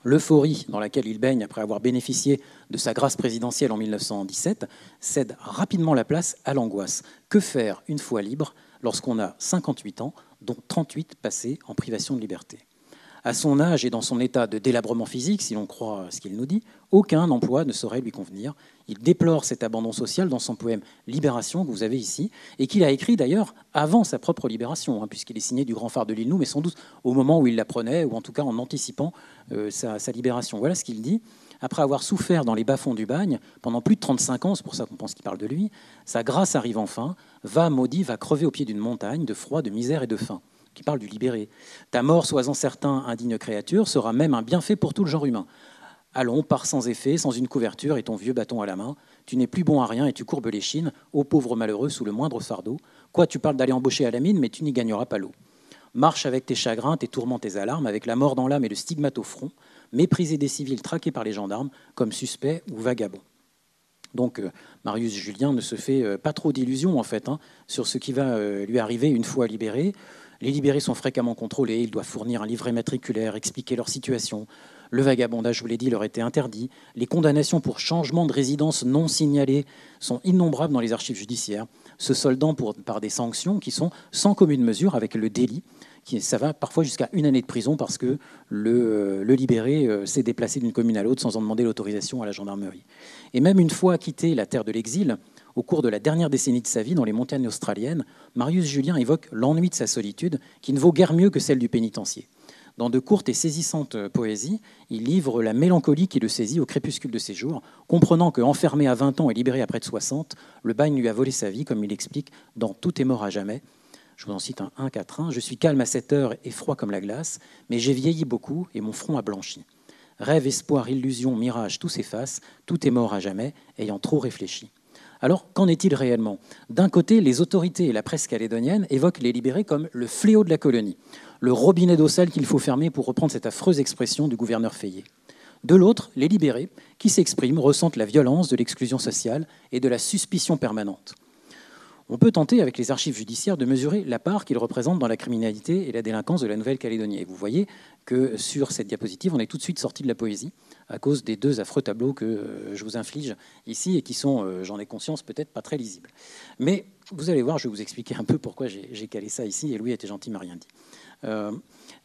L'euphorie dans laquelle il baigne après avoir bénéficié de sa grâce présidentielle en 1917 cède rapidement la place à l'angoisse. Que faire une fois libre lorsqu'on a 58 ans, dont 38 passés en privation de liberté? À son âge et dans son état de délabrement physique, si l'on croit ce qu'il nous dit, aucun emploi ne saurait lui convenir. Il déplore cet abandon social dans son poème « Libération » que vous avez ici, et qu'il a écrit d'ailleurs avant sa propre libération, puisqu'il est signé du grand phare de l'île Nou, mais sans doute au moment où il l'apprenait, ou en tout cas en anticipant sa libération. Voilà ce qu'il dit. Après avoir souffert dans les bas-fonds du bagne pendant plus de 35 ans, c'est pour ça qu'on pense qu'il parle de lui, sa grâce arrive enfin, va, maudit, va crever au pied d'une montagne de froid, de misère et de faim. Qui parle du libéré. Ta mort, sois-en certain, indigne créature, sera même un bienfait pour tout le genre humain. Allons, pars sans effet, sans une couverture et ton vieux bâton à la main. Tu n'es plus bon à rien et tu courbes l'échine, ô pauvre malheureux, sous le moindre fardeau. Quoi, tu parles d'aller embaucher à la mine, mais tu n'y gagneras pas l'eau. Marche avec tes chagrins, tes tourments, tes alarmes, avec la mort dans l'âme et le stigmate au front, méprisé des civils traqués par les gendarmes, comme suspects ou vagabonds. Donc Marius Julien ne se fait pas trop d'illusions en fait sur ce qui va lui arriver une fois libéré. Les libérés sont fréquemment contrôlés, ils doivent fournir un livret matriculaire, expliquer leur situation. Le vagabondage, je vous l'ai dit, leur était interdit. Les condamnations pour changement de résidence non signalées sont innombrables dans les archives judiciaires, se soldant par des sanctions qui sont sans commune mesure avec le délit. Ça va parfois jusqu'à 1 année de prison parce que le libéré s'est déplacé d'une commune à l'autre sans en demander l'autorisation à la gendarmerie. Et même une fois quitté la terre de l'exil, au cours de la dernière décennie de sa vie dans les montagnes australiennes, Marius Julien évoque l'ennui de sa solitude qui ne vaut guère mieux que celle du pénitencier. Dans de courtes et saisissantes poésies, il livre la mélancolie qui le saisit au crépuscule de ses jours, comprenant qu'enfermé à 20 ans et libéré à près de 60, le bagne lui a volé sa vie, comme il explique dans « Tout est mort à jamais ». Je vous en cite un 1-4-1. « Je suis calme à cette heure et froid comme la glace, mais j'ai vieilli beaucoup et mon front a blanchi. Rêve, espoir, illusion, mirage, tout s'efface, tout est mort à jamais, ayant trop réfléchi. » Alors, qu'en est-il réellement? D'un côté, les autorités et la presse calédonienne évoquent les libérés comme le fléau de la colonie, le robinet d'eau sale qu'il faut fermer pour reprendre cette affreuse expression du gouverneur Feillet. De l'autre, les libérés, qui s'expriment, ressentent la violence de l'exclusion sociale et de la suspicion permanente. On peut tenter, avec les archives judiciaires, de mesurer la part qu'ils représentent dans la criminalité et la délinquance de la Nouvelle-Calédonie. Et vous voyez que sur cette diapositive, on est tout de suite sorti de la poésie à cause des 2 affreux tableaux que je vous inflige ici et qui sont, j'en ai conscience, peut-être pas très lisibles. Mais vous allez voir, je vais vous expliquer un peu pourquoi j'ai calé ça ici, et Louis était gentil, m'a rien dit.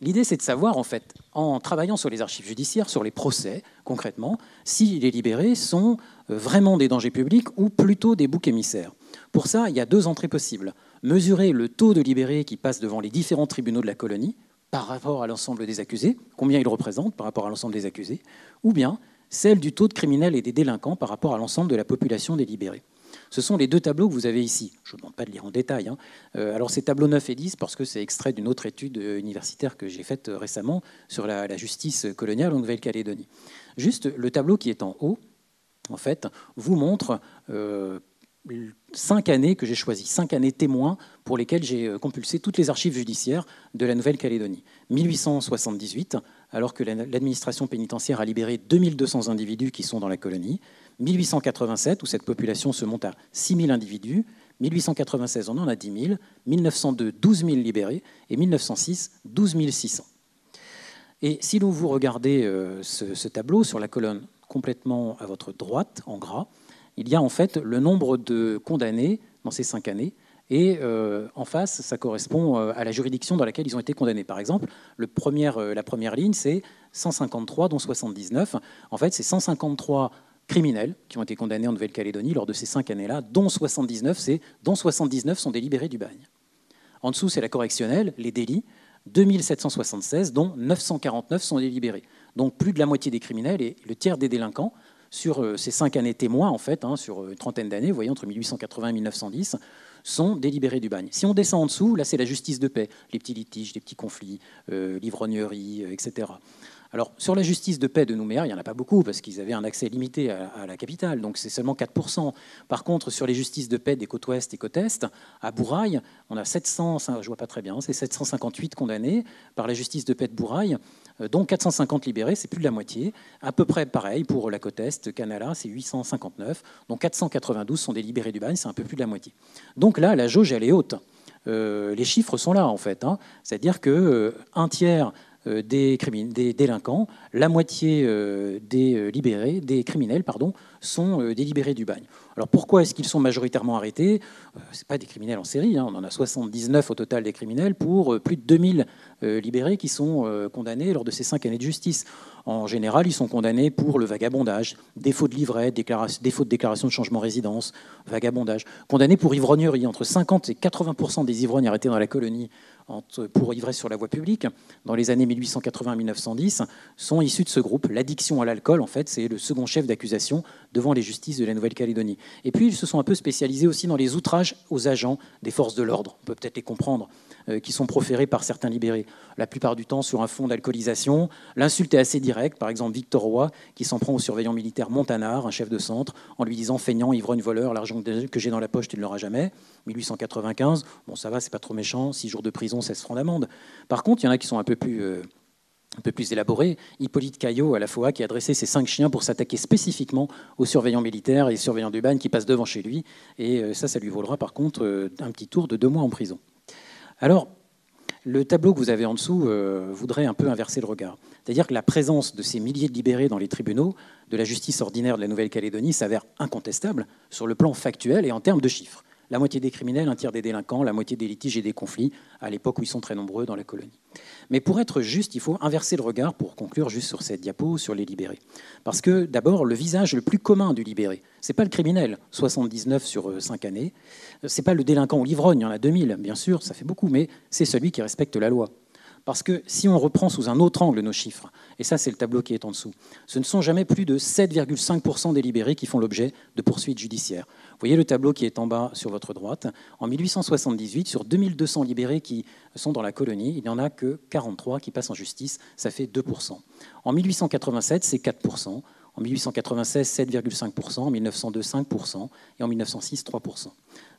L'idée, c'est de savoir, en fait, en travaillant sur les archives judiciaires, sur les procès, concrètement, si les libérés sont vraiment des dangers publics ou plutôt des boucs émissaires. Pour ça, il y a 2 entrées possibles. Mesurer le taux de libérés qui passent devant les différents tribunaux de la colonie par rapport à l'ensemble des accusés, combien ils représentent par rapport à l'ensemble des accusés, ou bien celle du taux de criminels et des délinquants par rapport à l'ensemble de la population des libérés. Ce sont les 2 tableaux que vous avez ici. Je ne vous demande pas de lire en détail. Alors, c'est tableaux 9 et 10 parce que c'est extrait d'une autre étude universitaire que j'ai faite récemment sur la justice coloniale en Nouvelle-Calédonie. Juste, le tableau qui est en haut, en fait, vous montre 5 années que j'ai choisies, 5 années témoins pour lesquelles j'ai compulsé toutes les archives judiciaires de la Nouvelle-Calédonie. 1878, alors que l'administration pénitentiaire a libéré 2200 individus qui sont dans la colonie. 1887, où cette population se monte à 6000 individus. 1896, on en a 10 000. 1902, 12 000 libérés. Et 1906, 12 600. Et si vous regardez ce tableau sur la colonne complètement à votre droite, en gras, il y a en fait le nombre de condamnés dans ces 5 années. Et en face, ça correspond à la juridiction dans laquelle ils ont été condamnés. Par exemple, la première ligne, c'est 153, dont 79. En fait, c'est 153 criminels qui ont été condamnés en Nouvelle-Calédonie lors de ces 5 années-là, dont 79 sont délibérés du bagne. En dessous, c'est la correctionnelle, les délits, 2776, dont 949 sont délibérés. Donc plus de la moitié des criminels et le tiers des délinquants sur ces 5 années témoins, en fait, sur une trentaine d'années, vous voyez, entre 1880 et 1910, sont délibérés du bagne. Si on descend en dessous, là, c'est la justice de paix, les petits litiges, les petits conflits, l'ivrognerie, etc. Alors, sur la justice de paix de Nouméa, il n'y en a pas beaucoup, parce qu'ils avaient un accès limité à la capitale, donc c'est seulement 4%. Par contre, sur les justices de paix des côtes ouest et côtes est, à Bourail, on a 700, je vois pas très bien, c'est 758 condamnés par la justice de paix de Bourail, dont 450 libérés, c'est plus de la moitié. À peu près pareil pour la côte est, Canala, c'est 859, dont 492 sont délibérés du bagne, c'est un peu plus de la moitié. Donc là, la jauge, elle est haute. Les chiffres sont là, en fait. C'est-à-dire qu'un tiers des délinquants, la moitié des criminels, sont délibérés du bagne. Alors pourquoi est-ce qu'ils sont majoritairement arrêtés ? Ce n'est pas des criminels en série, on en a 79 au total des criminels pour plus de 2000 libérés qui sont condamnés lors de ces 5 années de justice. En général, ils sont condamnés pour le vagabondage, défaut de livret, défaut de déclaration de changement de résidence, vagabondage. Condamnés pour ivrognerie, entre 50 et 80% des ivrognes arrêtés dans la colonie pour ivresse sur la voie publique, dans les années 1880-1910, sont issus de ce groupe. L'addiction à l'alcool, en fait, c'est le second chef d'accusation devant les justices de la Nouvelle-Calédonie. Et puis, ils se sont un peu spécialisés aussi dans les outrages aux agents des forces de l'ordre. On peut peut-être les comprendre, qui sont proférés par certains libérés. La plupart du temps sur un fond d'alcoolisation. L'insulte est assez directe. Par exemple, Victor Roy, qui s'en prend au surveillant militaire Montanard, un chef de centre, en lui disant « feignant, ivrogne, voleur, l'argent que j'ai dans la poche, tu ne l'auras jamais ». 1895, bon ça va, c'est pas trop méchant, 6 jours de prison, 16 francs d'amende. Par contre, il y en a qui sont un peu plus élaborés. Hippolyte Caillot, à la FOA, qui a dressé ses 5 chiens pour s'attaquer spécifiquement aux surveillants militaires et surveillants du bagne qui passent devant chez lui. Et ça lui vaudra par contre un petit tour de 2 mois en prison. Alors, le tableau que vous avez en dessous voudrait un peu inverser le regard. C'est-à-dire que la présence de ces milliers de libérés dans les tribunaux de la justice ordinaire de la Nouvelle-Calédonie s'avère incontestable sur le plan factuel et en termes de chiffres. La moitié des criminels, un tiers des délinquants, la moitié des litiges et des conflits, à l'époque où ils sont très nombreux dans la colonie. Mais pour être juste, il faut inverser le regard pour conclure juste sur cette diapo, sur les libérés. Parce que d'abord, le visage le plus commun du libéré, ce n'est pas le criminel, 79 sur 5 années, ce n'est pas le délinquant ou l'ivrogne, il y en a 2000, bien sûr, ça fait beaucoup, mais c'est celui qui respecte la loi. Parce que si on reprend sous un autre angle nos chiffres, et ça c'est le tableau qui est en dessous, ce ne sont jamais plus de 7,5% des libérés qui font l'objet de poursuites judiciaires. Vous voyez le tableau qui est en bas sur votre droite. En 1878, sur 2200 libérés qui sont dans la colonie, il n'y en a que 43 qui passent en justice, ça fait 2%. En 1887, c'est 4%. En 1896, 7,5%. En 1902, 5%. Et en 1906, 3%.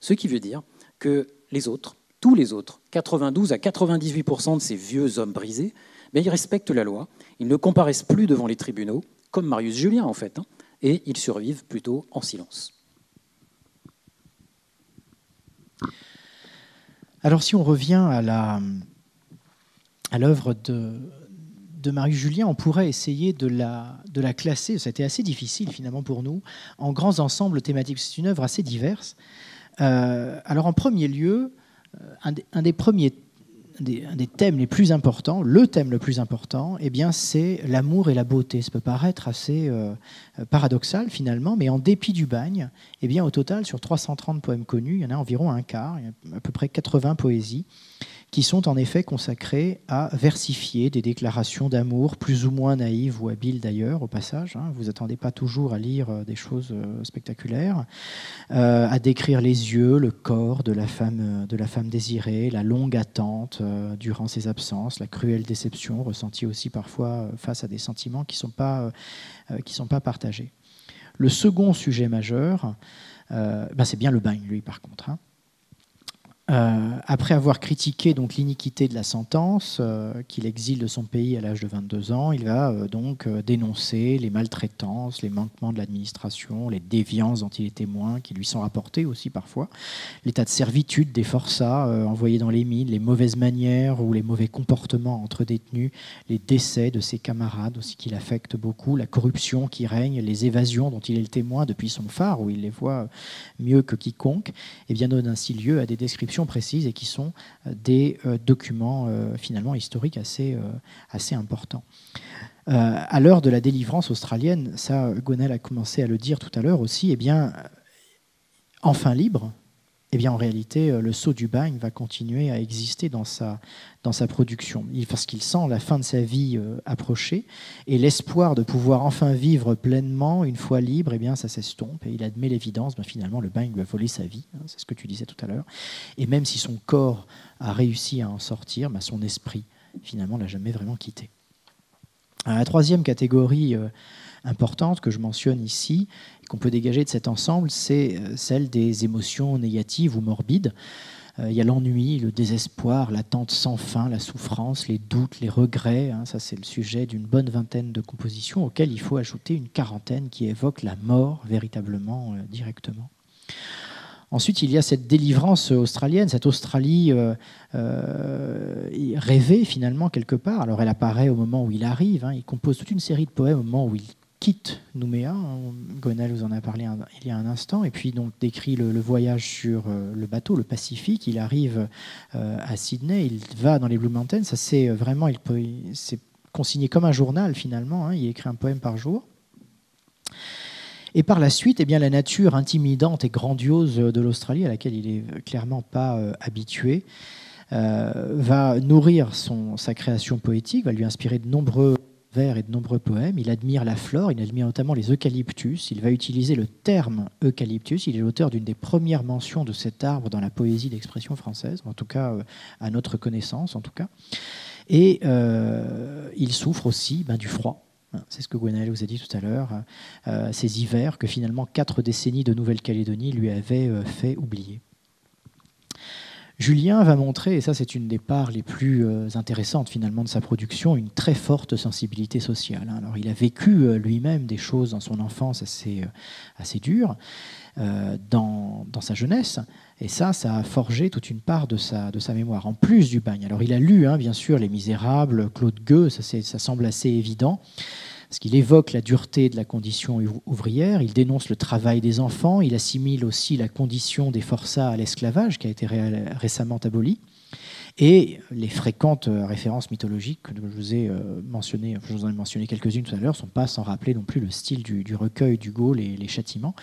Ce qui veut dire que les autres, tous les autres, 92 à 98% de ces vieux hommes brisés, mais ils respectent la loi, ils ne comparaissent plus devant les tribunaux, comme Marius Julien en fait, et ils survivent plutôt en silence. Alors si on revient à l'œuvre de Marius Julien, on pourrait essayer de la classer, ça a été assez difficile finalement pour nous, en grands ensembles thématiques. C'est une œuvre assez diverse. Alors en premier lieu, un des thèmes les plus importants, le thème le plus important, eh bien, c'est l'amour et la beauté. Ça peut paraître assez paradoxal finalement, mais en dépit du bagne, eh bien, au total, sur 330 poèmes connus, il y en a environ un quart, il y a à peu près 80 poésies, qui sont en effet consacrées à versifier des déclarations d'amour plus ou moins naïves ou habiles d'ailleurs, au passage. Vous ne vous attendez pas toujours à lire des choses spectaculaires, à décrire les yeux, le corps de la femme désirée, la longue attente durant ses absences, la cruelle déception ressentie aussi parfois face à des sentiments qui sont pas partagés. Le second sujet majeur, c'est bien le bagne, lui, par contre. Après avoir critiqué donc l'iniquité de la sentence, qu'il exile de son pays à l'âge de 22 ans, il va donc dénoncer les maltraitances, les manquements de l'administration, les déviances dont il est témoin, qui lui sont rapportées aussi parfois, l'état de servitude des forçats envoyés dans les mines, les mauvaises manières ou les mauvais comportements entre détenus, les décès de ses camarades aussi qui l'affectent beaucoup, la corruption qui règne, les évasions dont il est le témoin depuis son phare, où il les voit mieux que quiconque, et bien donne ainsi lieu à des descriptions précises et qui sont des documents finalement historiques assez importants. À l'heure de la délivrance australienne, ça Gwenaël a commencé à le dire tout à l'heure aussi, eh bien, enfin libre, eh bien, en réalité, le sceau du bagne va continuer à exister dans sa production, parce qu'il sent la fin de sa vie approcher, et l'espoir de pouvoir enfin vivre pleinement, une fois libre, eh bien, ça s'estompe, et il admet l'évidence, finalement, le bagne lui a volé sa vie, hein, c'est ce que tu disais tout à l'heure, et même si son corps a réussi à en sortir, son esprit, finalement, ne l'a jamais vraiment quitté. La troisième catégorie importante que je mentionne ici, qu'on peut dégager de cet ensemble, c'est celle des émotions négatives ou morbides. Il y a l'ennui, le désespoir, l'attente sans fin, la souffrance, les doutes, les regrets. Ça, c'est le sujet d'une bonne vingtaine de compositions auxquelles il faut ajouter une quarantaine qui évoquent la mort véritablement, directement. Ensuite, il y a cette délivrance australienne, cette Australie rêvée finalement quelque part. Alors elle apparaît au moment où il arrive, il compose toute une série de poèmes au moment où il quitte Nouméa. Gwenaël vous en a parlé il y a un instant, et puis donc décrit le voyage sur le bateau, le Pacifique. Il arrive à Sydney, il va dans les Blue Mountains. Ça c'est vraiment, c'est consigné comme un journal finalement. Il écrit un poème par jour. Et par la suite, eh bien, la nature intimidante et grandiose de l'Australie, à laquelle il n'est clairement pas habitué, va nourrir sa création poétique, va lui inspirer de nombreux vers et de nombreux poèmes. Il admire la flore, il admire notamment les eucalyptus. Il va utiliser le terme eucalyptus. Il est l'auteur d'une des premières mentions de cet arbre dans la poésie d'expression française, en tout cas à notre connaissance, en tout cas. Et il souffre aussi du froid. C'est ce que Gwenaël vous a dit tout à l'heure, ces hivers que finalement 4 décennies de Nouvelle-Calédonie lui avaient fait oublier. Julien va montrer, et ça c'est une des parts les plus intéressantes finalement de sa production, une très forte sensibilité sociale. Alors il a vécu lui-même des choses dans son enfance assez dures, dans sa jeunesse, et ça a forgé toute une part de sa mémoire, en plus du bagne. Alors il a lu bien sûr Les Misérables, Claude Gueux, ça semble assez évident, parce qu'il évoque la dureté de la condition ouvrière, il dénonce le travail des enfants, il assimile aussi la condition des forçats à l'esclavage, qui a été récemment aboli, et les fréquentes références mythologiques que je vous en ai mentionné quelques-unes tout à l'heure, ne sont pas sans rappeler non plus le style du recueil d'Hugo, les châtiments.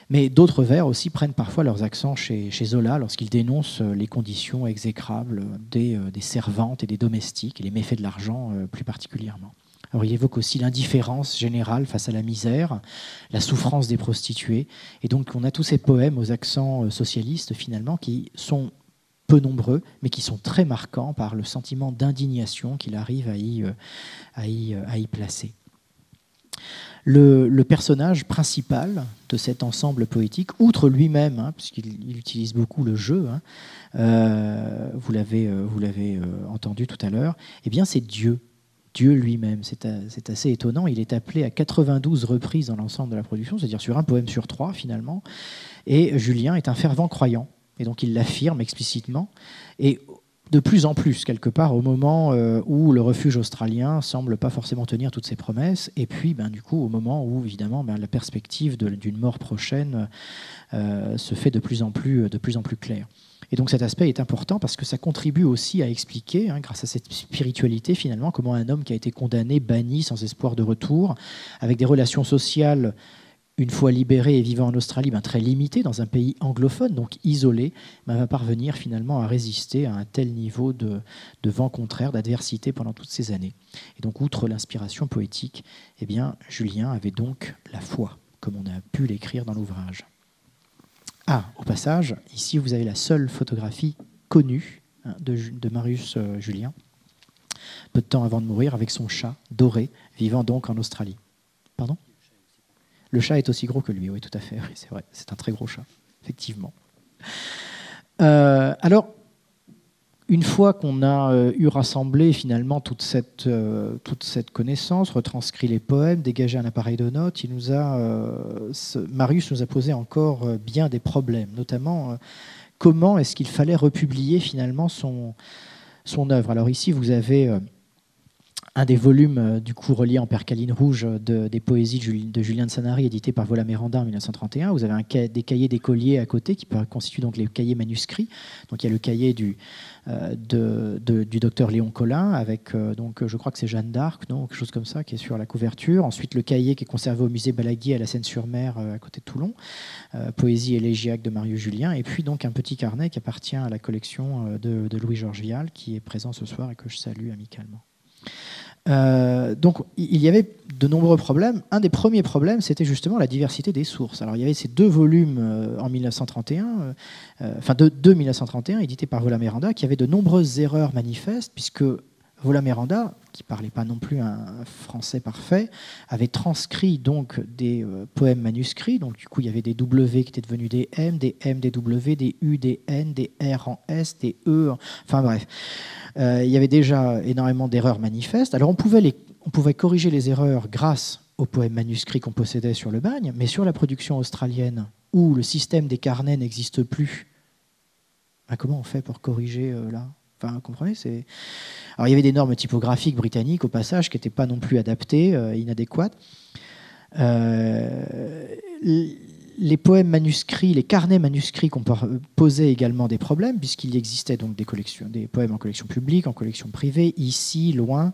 Mais d'autres vers aussi prennent parfois leurs accents chez Zola lorsqu'il dénonce les conditions exécrables des servantes et des domestiques, et les méfaits de l'argent plus particulièrement. Alors, il évoque aussi l'indifférence générale face à la misère, la souffrance des prostituées. Et donc, on a tous ces poèmes aux accents socialistes, finalement, qui sont peu nombreux, mais qui sont très marquants par le sentiment d'indignation qu'il arrive à y placer. Le personnage principal de cet ensemble poétique, outre lui-même, puisqu'il utilise beaucoup le jeu, vous l'avez entendu tout à l'heure, eh bien, c'est Dieu. Dieu lui-même, c'est assez étonnant. Il est appelé à 92 reprises dans l'ensemble de la production, c'est-à-dire sur un poème sur 3 finalement. Et Julien est un fervent croyant, et donc il l'affirme explicitement. Et de plus en plus, quelque part, au moment où le refuge australien semble pas forcément tenir toutes ses promesses, et puis du coup au moment où évidemment la perspective d'une mort prochaine se fait de plus en plus claire. Et donc cet aspect est important parce que ça contribue aussi à expliquer, grâce à cette spiritualité finalement, comment un homme qui a été condamné, banni, sans espoir de retour, avec des relations sociales, une fois libéré et vivant en Australie, très limitées, dans un pays anglophone, donc isolé, va parvenir finalement à résister à un tel niveau de vent contraire, d'adversité pendant toutes ces années. Et donc outre l'inspiration poétique, eh bien, Julien avait donc la foi, comme on a pu l'écrire dans l'ouvrage. Au passage, ici vous avez la seule photographie connue de Marius Julien, peu de temps avant de mourir, avec son chat doré, vivant donc en Australie. Pardon ? Le chat est aussi gros que lui, oui, tout à fait, oui, c'est vrai, c'est un très gros chat, effectivement. Alors, une fois qu'on a eu rassemblé finalement toute cette connaissance, retranscrit les poèmes, dégagé un appareil de notes, Marius nous a posé encore bien des problèmes, notamment comment est-ce qu'il fallait republier finalement son œuvre. Alors ici, vous avez un des volumes du coup relié en percaline rouge des poésies de Julien de Sanary, édité par Vola-Méranda en 1931. Vous avez des cahiers d'écoliers à côté qui constituent donc les cahiers manuscrits. Donc il y a le cahier du docteur Léon Collin avec donc je crois que c'est Jeanne d'Arc, non, quelque chose comme ça, qui est sur la couverture. Ensuite le cahier qui est conservé au musée Balaguier à la Seine-sur-Mer à côté de Toulon, poésie élégiaque de Marius Julien. Et puis donc un petit carnet qui appartient à la collection de Louis-Georges Vial, qui est présent ce soir et que je salue amicalement. Donc il y avait de nombreux problèmes. Un des premiers problèmes, c'était justement la diversité des sources. Alors il y avait ces deux volumes en 1931, de 1931, édités par Vola-Méranda, qui avaient de nombreuses erreurs manifestes, puisque Vola-Méranda, qui parlait pas non plus un français parfait, avait transcrit donc des poèmes manuscrits. Donc du coup, il y avait des W qui étaient devenus des M des W, des U, des N, des R en S, des E. Enfin bref, il y avait déjà énormément d'erreurs manifestes. Alors on pouvait corriger les erreurs grâce aux poèmes manuscrits qu'on possédait sur le bagne, mais sur la production australienne, où le système des carnets n'existe plus, comment on fait pour corriger là ? Enfin, vous comprenez, alors, il y avait des normes typographiques britanniques, au passage, qui n'étaient pas non plus adaptées, inadéquates. Les poèmes manuscrits, les carnets manuscrits posaient également des problèmes, puisqu'il existait donc des poèmes en collection publique, en collection privée, ici, loin.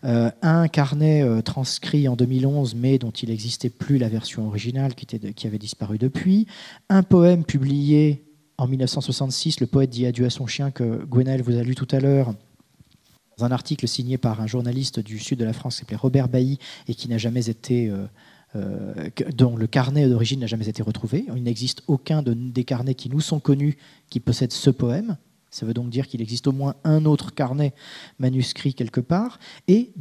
Un carnet transcrit en 2011, mais dont il n'existait plus la version originale, qui avait disparu depuis. Un poème publié en 1966, le poète dit adieu à son chien, que Gwenaël vous a lu tout à l'heure, dans un article signé par un journaliste du sud de la France qui s'appelait Robert Bailly et qui n'a jamais été, dont le carnet d'origine n'a jamais été retrouvé. Il n'existe aucun des carnets qui nous sont connus qui possède ce poème. Ça veut donc dire qu'il existe au moins un autre carnet manuscrit quelque part. Et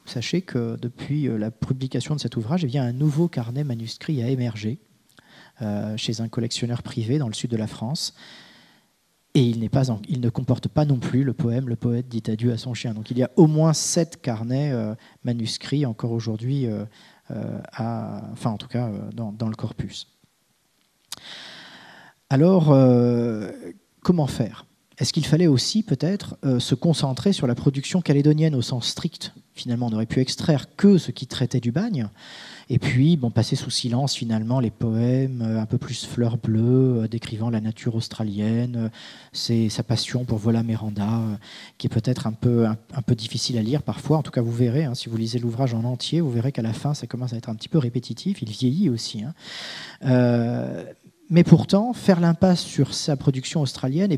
sachez que depuis la publication de cet ouvrage, un nouveau carnet manuscrit a émergé chez un collectionneur privé dans le sud de la France. Et il ne comporte pas non plus le poème « Le poète dit adieu à son chien ». Donc il y a au moins 7 carnets manuscrits encore aujourd'hui, en tout cas dans le corpus. Alors, comment faire ? Est-ce qu'il fallait aussi peut-être se concentrer sur la production calédonienne au sens strict ? Finalement, on aurait pu extraire que ce qui traitait du bagne, et puis passer sous silence finalement les poèmes un peu plus fleur bleue, décrivant la nature australienne, sa passion pour Vola-Méranda, qui est peut-être un peu difficile à lire parfois. En tout cas, vous verrez, si vous lisez l'ouvrage en entier, vous verrez qu'à la fin, ça commence à être un petit peu répétitif. Il vieillit aussi. Mais pourtant, faire l'impasse sur sa production australienne,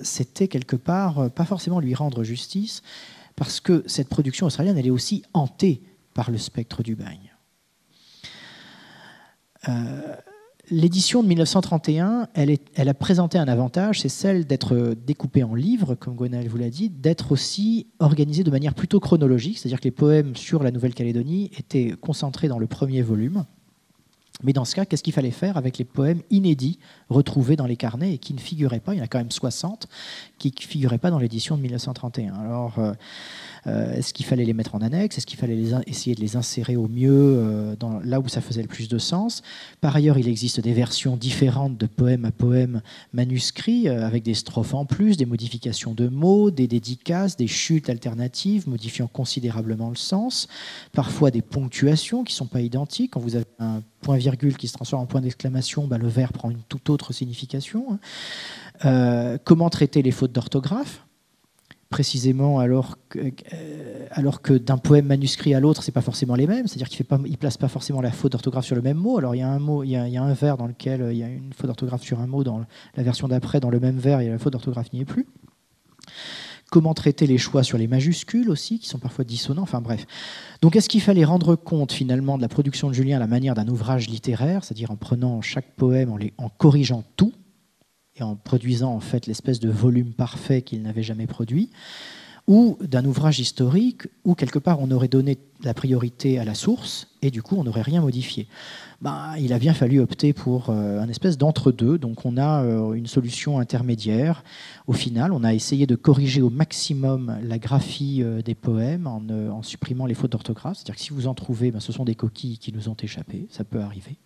c'était quelque part pas forcément lui rendre justice, parce que cette production australienne, elle est aussi hantée par le spectre du bagne. L'édition de 1931, elle a présenté un avantage, c'est celle d'être découpée en livres, comme Gwenaël vous l'a dit, d'être aussi organisée de manière plutôt chronologique, c'est-à-dire que les poèmes sur la Nouvelle-Calédonie étaient concentrés dans le premier volume. Mais dans ce cas, qu'est-ce qu'il fallait faire avec les poèmes inédits retrouvés dans les carnets et qui ne figuraient pas ? Il y en a quand même 60 qui ne figuraient pas dans l'édition de 1931. Alors, est-ce qu'il fallait les mettre en annexe ? Est-ce qu'il fallait essayer de les insérer au mieux là où ça faisait le plus de sens ? Par ailleurs, il existe des versions différentes de poème à poème manuscrits, avec des strophes en plus, des modifications de mots, des dédicaces, des chutes alternatives, modifiant considérablement le sens, parfois des ponctuations qui ne sont pas identiques. Quand vous avez un point-virgule qui se transforme en point d'exclamation, le vers prend une toute autre signification. Comment traiter les fautes d'orthographe ? Précisément, alors que d'un poème manuscrit à l'autre, c'est pas forcément les mêmes, c'est-à-dire qu'il ne place pas forcément la faute d'orthographe sur le même mot. Alors il y a un vers dans lequel il y a une faute d'orthographe sur un mot, dans la version d'après, dans le même vers, la faute d'orthographe n'y est plus. Comment traiter les choix sur les majuscules aussi, qui sont parfois dissonants, enfin bref. Donc est-ce qu'il fallait rendre compte finalement de la production de Julien à la manière d'un ouvrage littéraire, c'est-à-dire en prenant chaque poème, en corrigeant tout, et en produisant en fait l'espèce de volume parfait qu'il n'avait jamais produit, ou d'un ouvrage historique où quelque part on aurait donné la priorité à la source et du coup on n'aurait rien modifié. Il a bien fallu opter pour un espèce d'entre-deux, donc on a une solution intermédiaire. Au final, on a essayé de corriger au maximum la graphie des poèmes en supprimant les fautes d'orthographe, c'est-à-dire que si vous en trouvez, ce sont des coquilles qui nous ont échappé, ça peut arriver.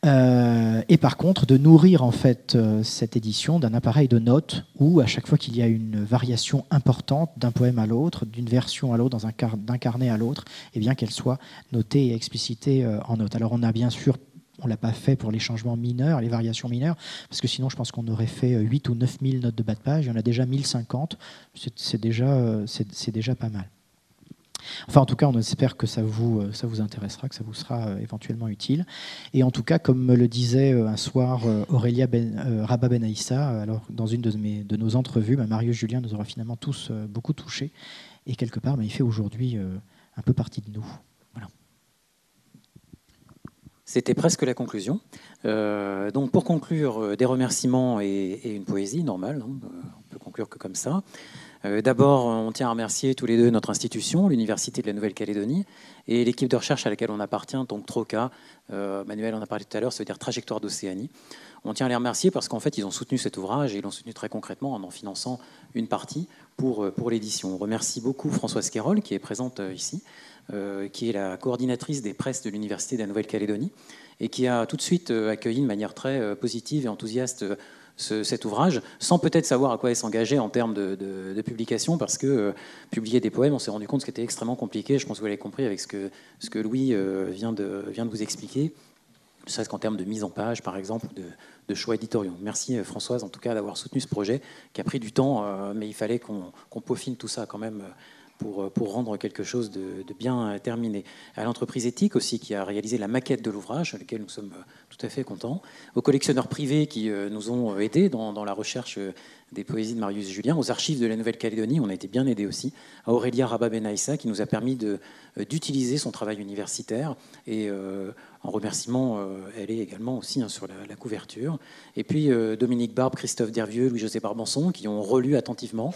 Et par contre, de nourrir en fait cette édition d'un appareil de notes où, à chaque fois qu'il y a une variation importante d'un poème à l'autre, d'une version à l'autre, d'un carnet à l'autre, eh bien qu'elle soit notée et explicitée en notes. Alors on a bien sûr, on ne l'a pas fait pour les changements mineurs, les variations mineures, parce que sinon je pense qu'on aurait fait 8 ou 9 000 notes de bas de page, il y en a déjà 1050, c'est déjà pas mal. Enfin, en tout cas, on espère que ça vous intéressera, que ça vous sera éventuellement utile. Et en tout cas, comme me le disait un soir Aurélia Rabat Benaïssa, alors dans une de nos entrevues, Marius Julien nous aura finalement tous beaucoup touchés. Et quelque part, il fait aujourd'hui un peu partie de nous. Voilà. C'était presque la conclusion. Donc, pour conclure, des remerciements et une poésie normale. On peut conclure que comme ça. D'abord, on tient à remercier tous les deux notre institution, l'Université de la Nouvelle-Calédonie, et l'équipe de recherche à laquelle on appartient, donc TROCA. Manuel en a parlé tout à l'heure, ça veut dire Trajectoire d'Océanie. On tient à les remercier parce qu'en fait, ils ont soutenu cet ouvrage et ils l'ont soutenu très concrètement en finançant une partie pour l'édition. On remercie beaucoup Françoise Quérol, qui est présente ici, qui est la coordinatrice des presses de l'Université de la Nouvelle-Calédonie et qui a tout de suite accueilli de manière très positive et enthousiaste cet ouvrage, sans peut-être savoir à quoi elle s'engageait en termes de publication, parce que publier des poèmes, on s'est rendu compte que c'était extrêmement compliqué. Je pense que vous l'avez compris avec ce que Louis vient de vous expliquer, ne serait-ce qu'en termes de mise en page, par exemple, de choix éditoriaux. Merci Françoise, en tout cas, d'avoir soutenu ce projet, qui a pris du temps, mais il fallait qu'on peaufine tout ça quand même pour rendre quelque chose de bien terminé. À l'entreprise éthique aussi, qui a réalisé la maquette de l'ouvrage, à laquelle nous sommes tout à fait contents. Aux collectionneurs privés qui nous ont aidés dans la recherche des poésies de Marius Julien. Aux archives de la Nouvelle-Calédonie, on a été bien aidés aussi. À Aurélia Rabat Benaïssa, qui nous a permis d'utiliser son travail universitaire. Et en remerciement, elle est également aussi sur la couverture. Et puis Dominique Barbe, Christophe Dervieux, Louis-José Barbançon, qui ont relu attentivement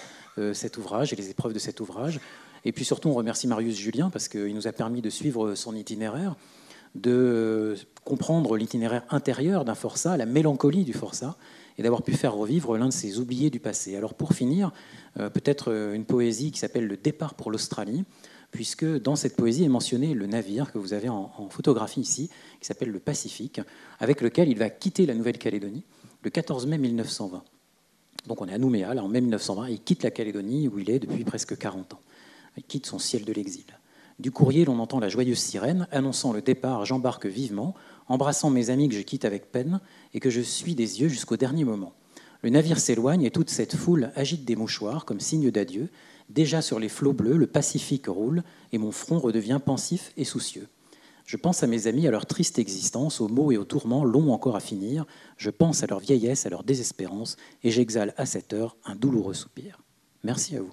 cet ouvrage et les épreuves de cet ouvrage. Et puis surtout, on remercie Marius Julien parce qu'il nous a permis de suivre son itinéraire, de comprendre l'itinéraire intérieur d'un forçat, la mélancolie du forçat, et d'avoir pu faire revivre l'un de ses oubliés du passé. Alors pour finir, peut-être une poésie qui s'appelle « Le départ pour l'Australie », puisque dans cette poésie est mentionné le navire que vous avez en photographie ici, qui s'appelle le Pacifique, avec lequel il va quitter la Nouvelle-Calédonie le 14 mai 1920. Donc on est à Nouméa, là, en mai 1920, et il quitte la Calédonie où il est depuis presque 40 ans. Il quitte son ciel de l'exil. Du courrier, l'on entend la joyeuse sirène. Annonçant le départ, j'embarque vivement, embrassant mes amis que je quitte avec peine et que je suis des yeux jusqu'au dernier moment. Le navire s'éloigne et toute cette foule agite des mouchoirs comme signe d'adieu. Déjà sur les flots bleus, le Pacifique roule et mon front redevient pensif et soucieux. Je pense à mes amis, à leur triste existence, aux maux et aux tourments longs encore à finir. Je pense à leur vieillesse, à leur désespérance et j'exhale à cette heure un douloureux soupir. Merci à vous.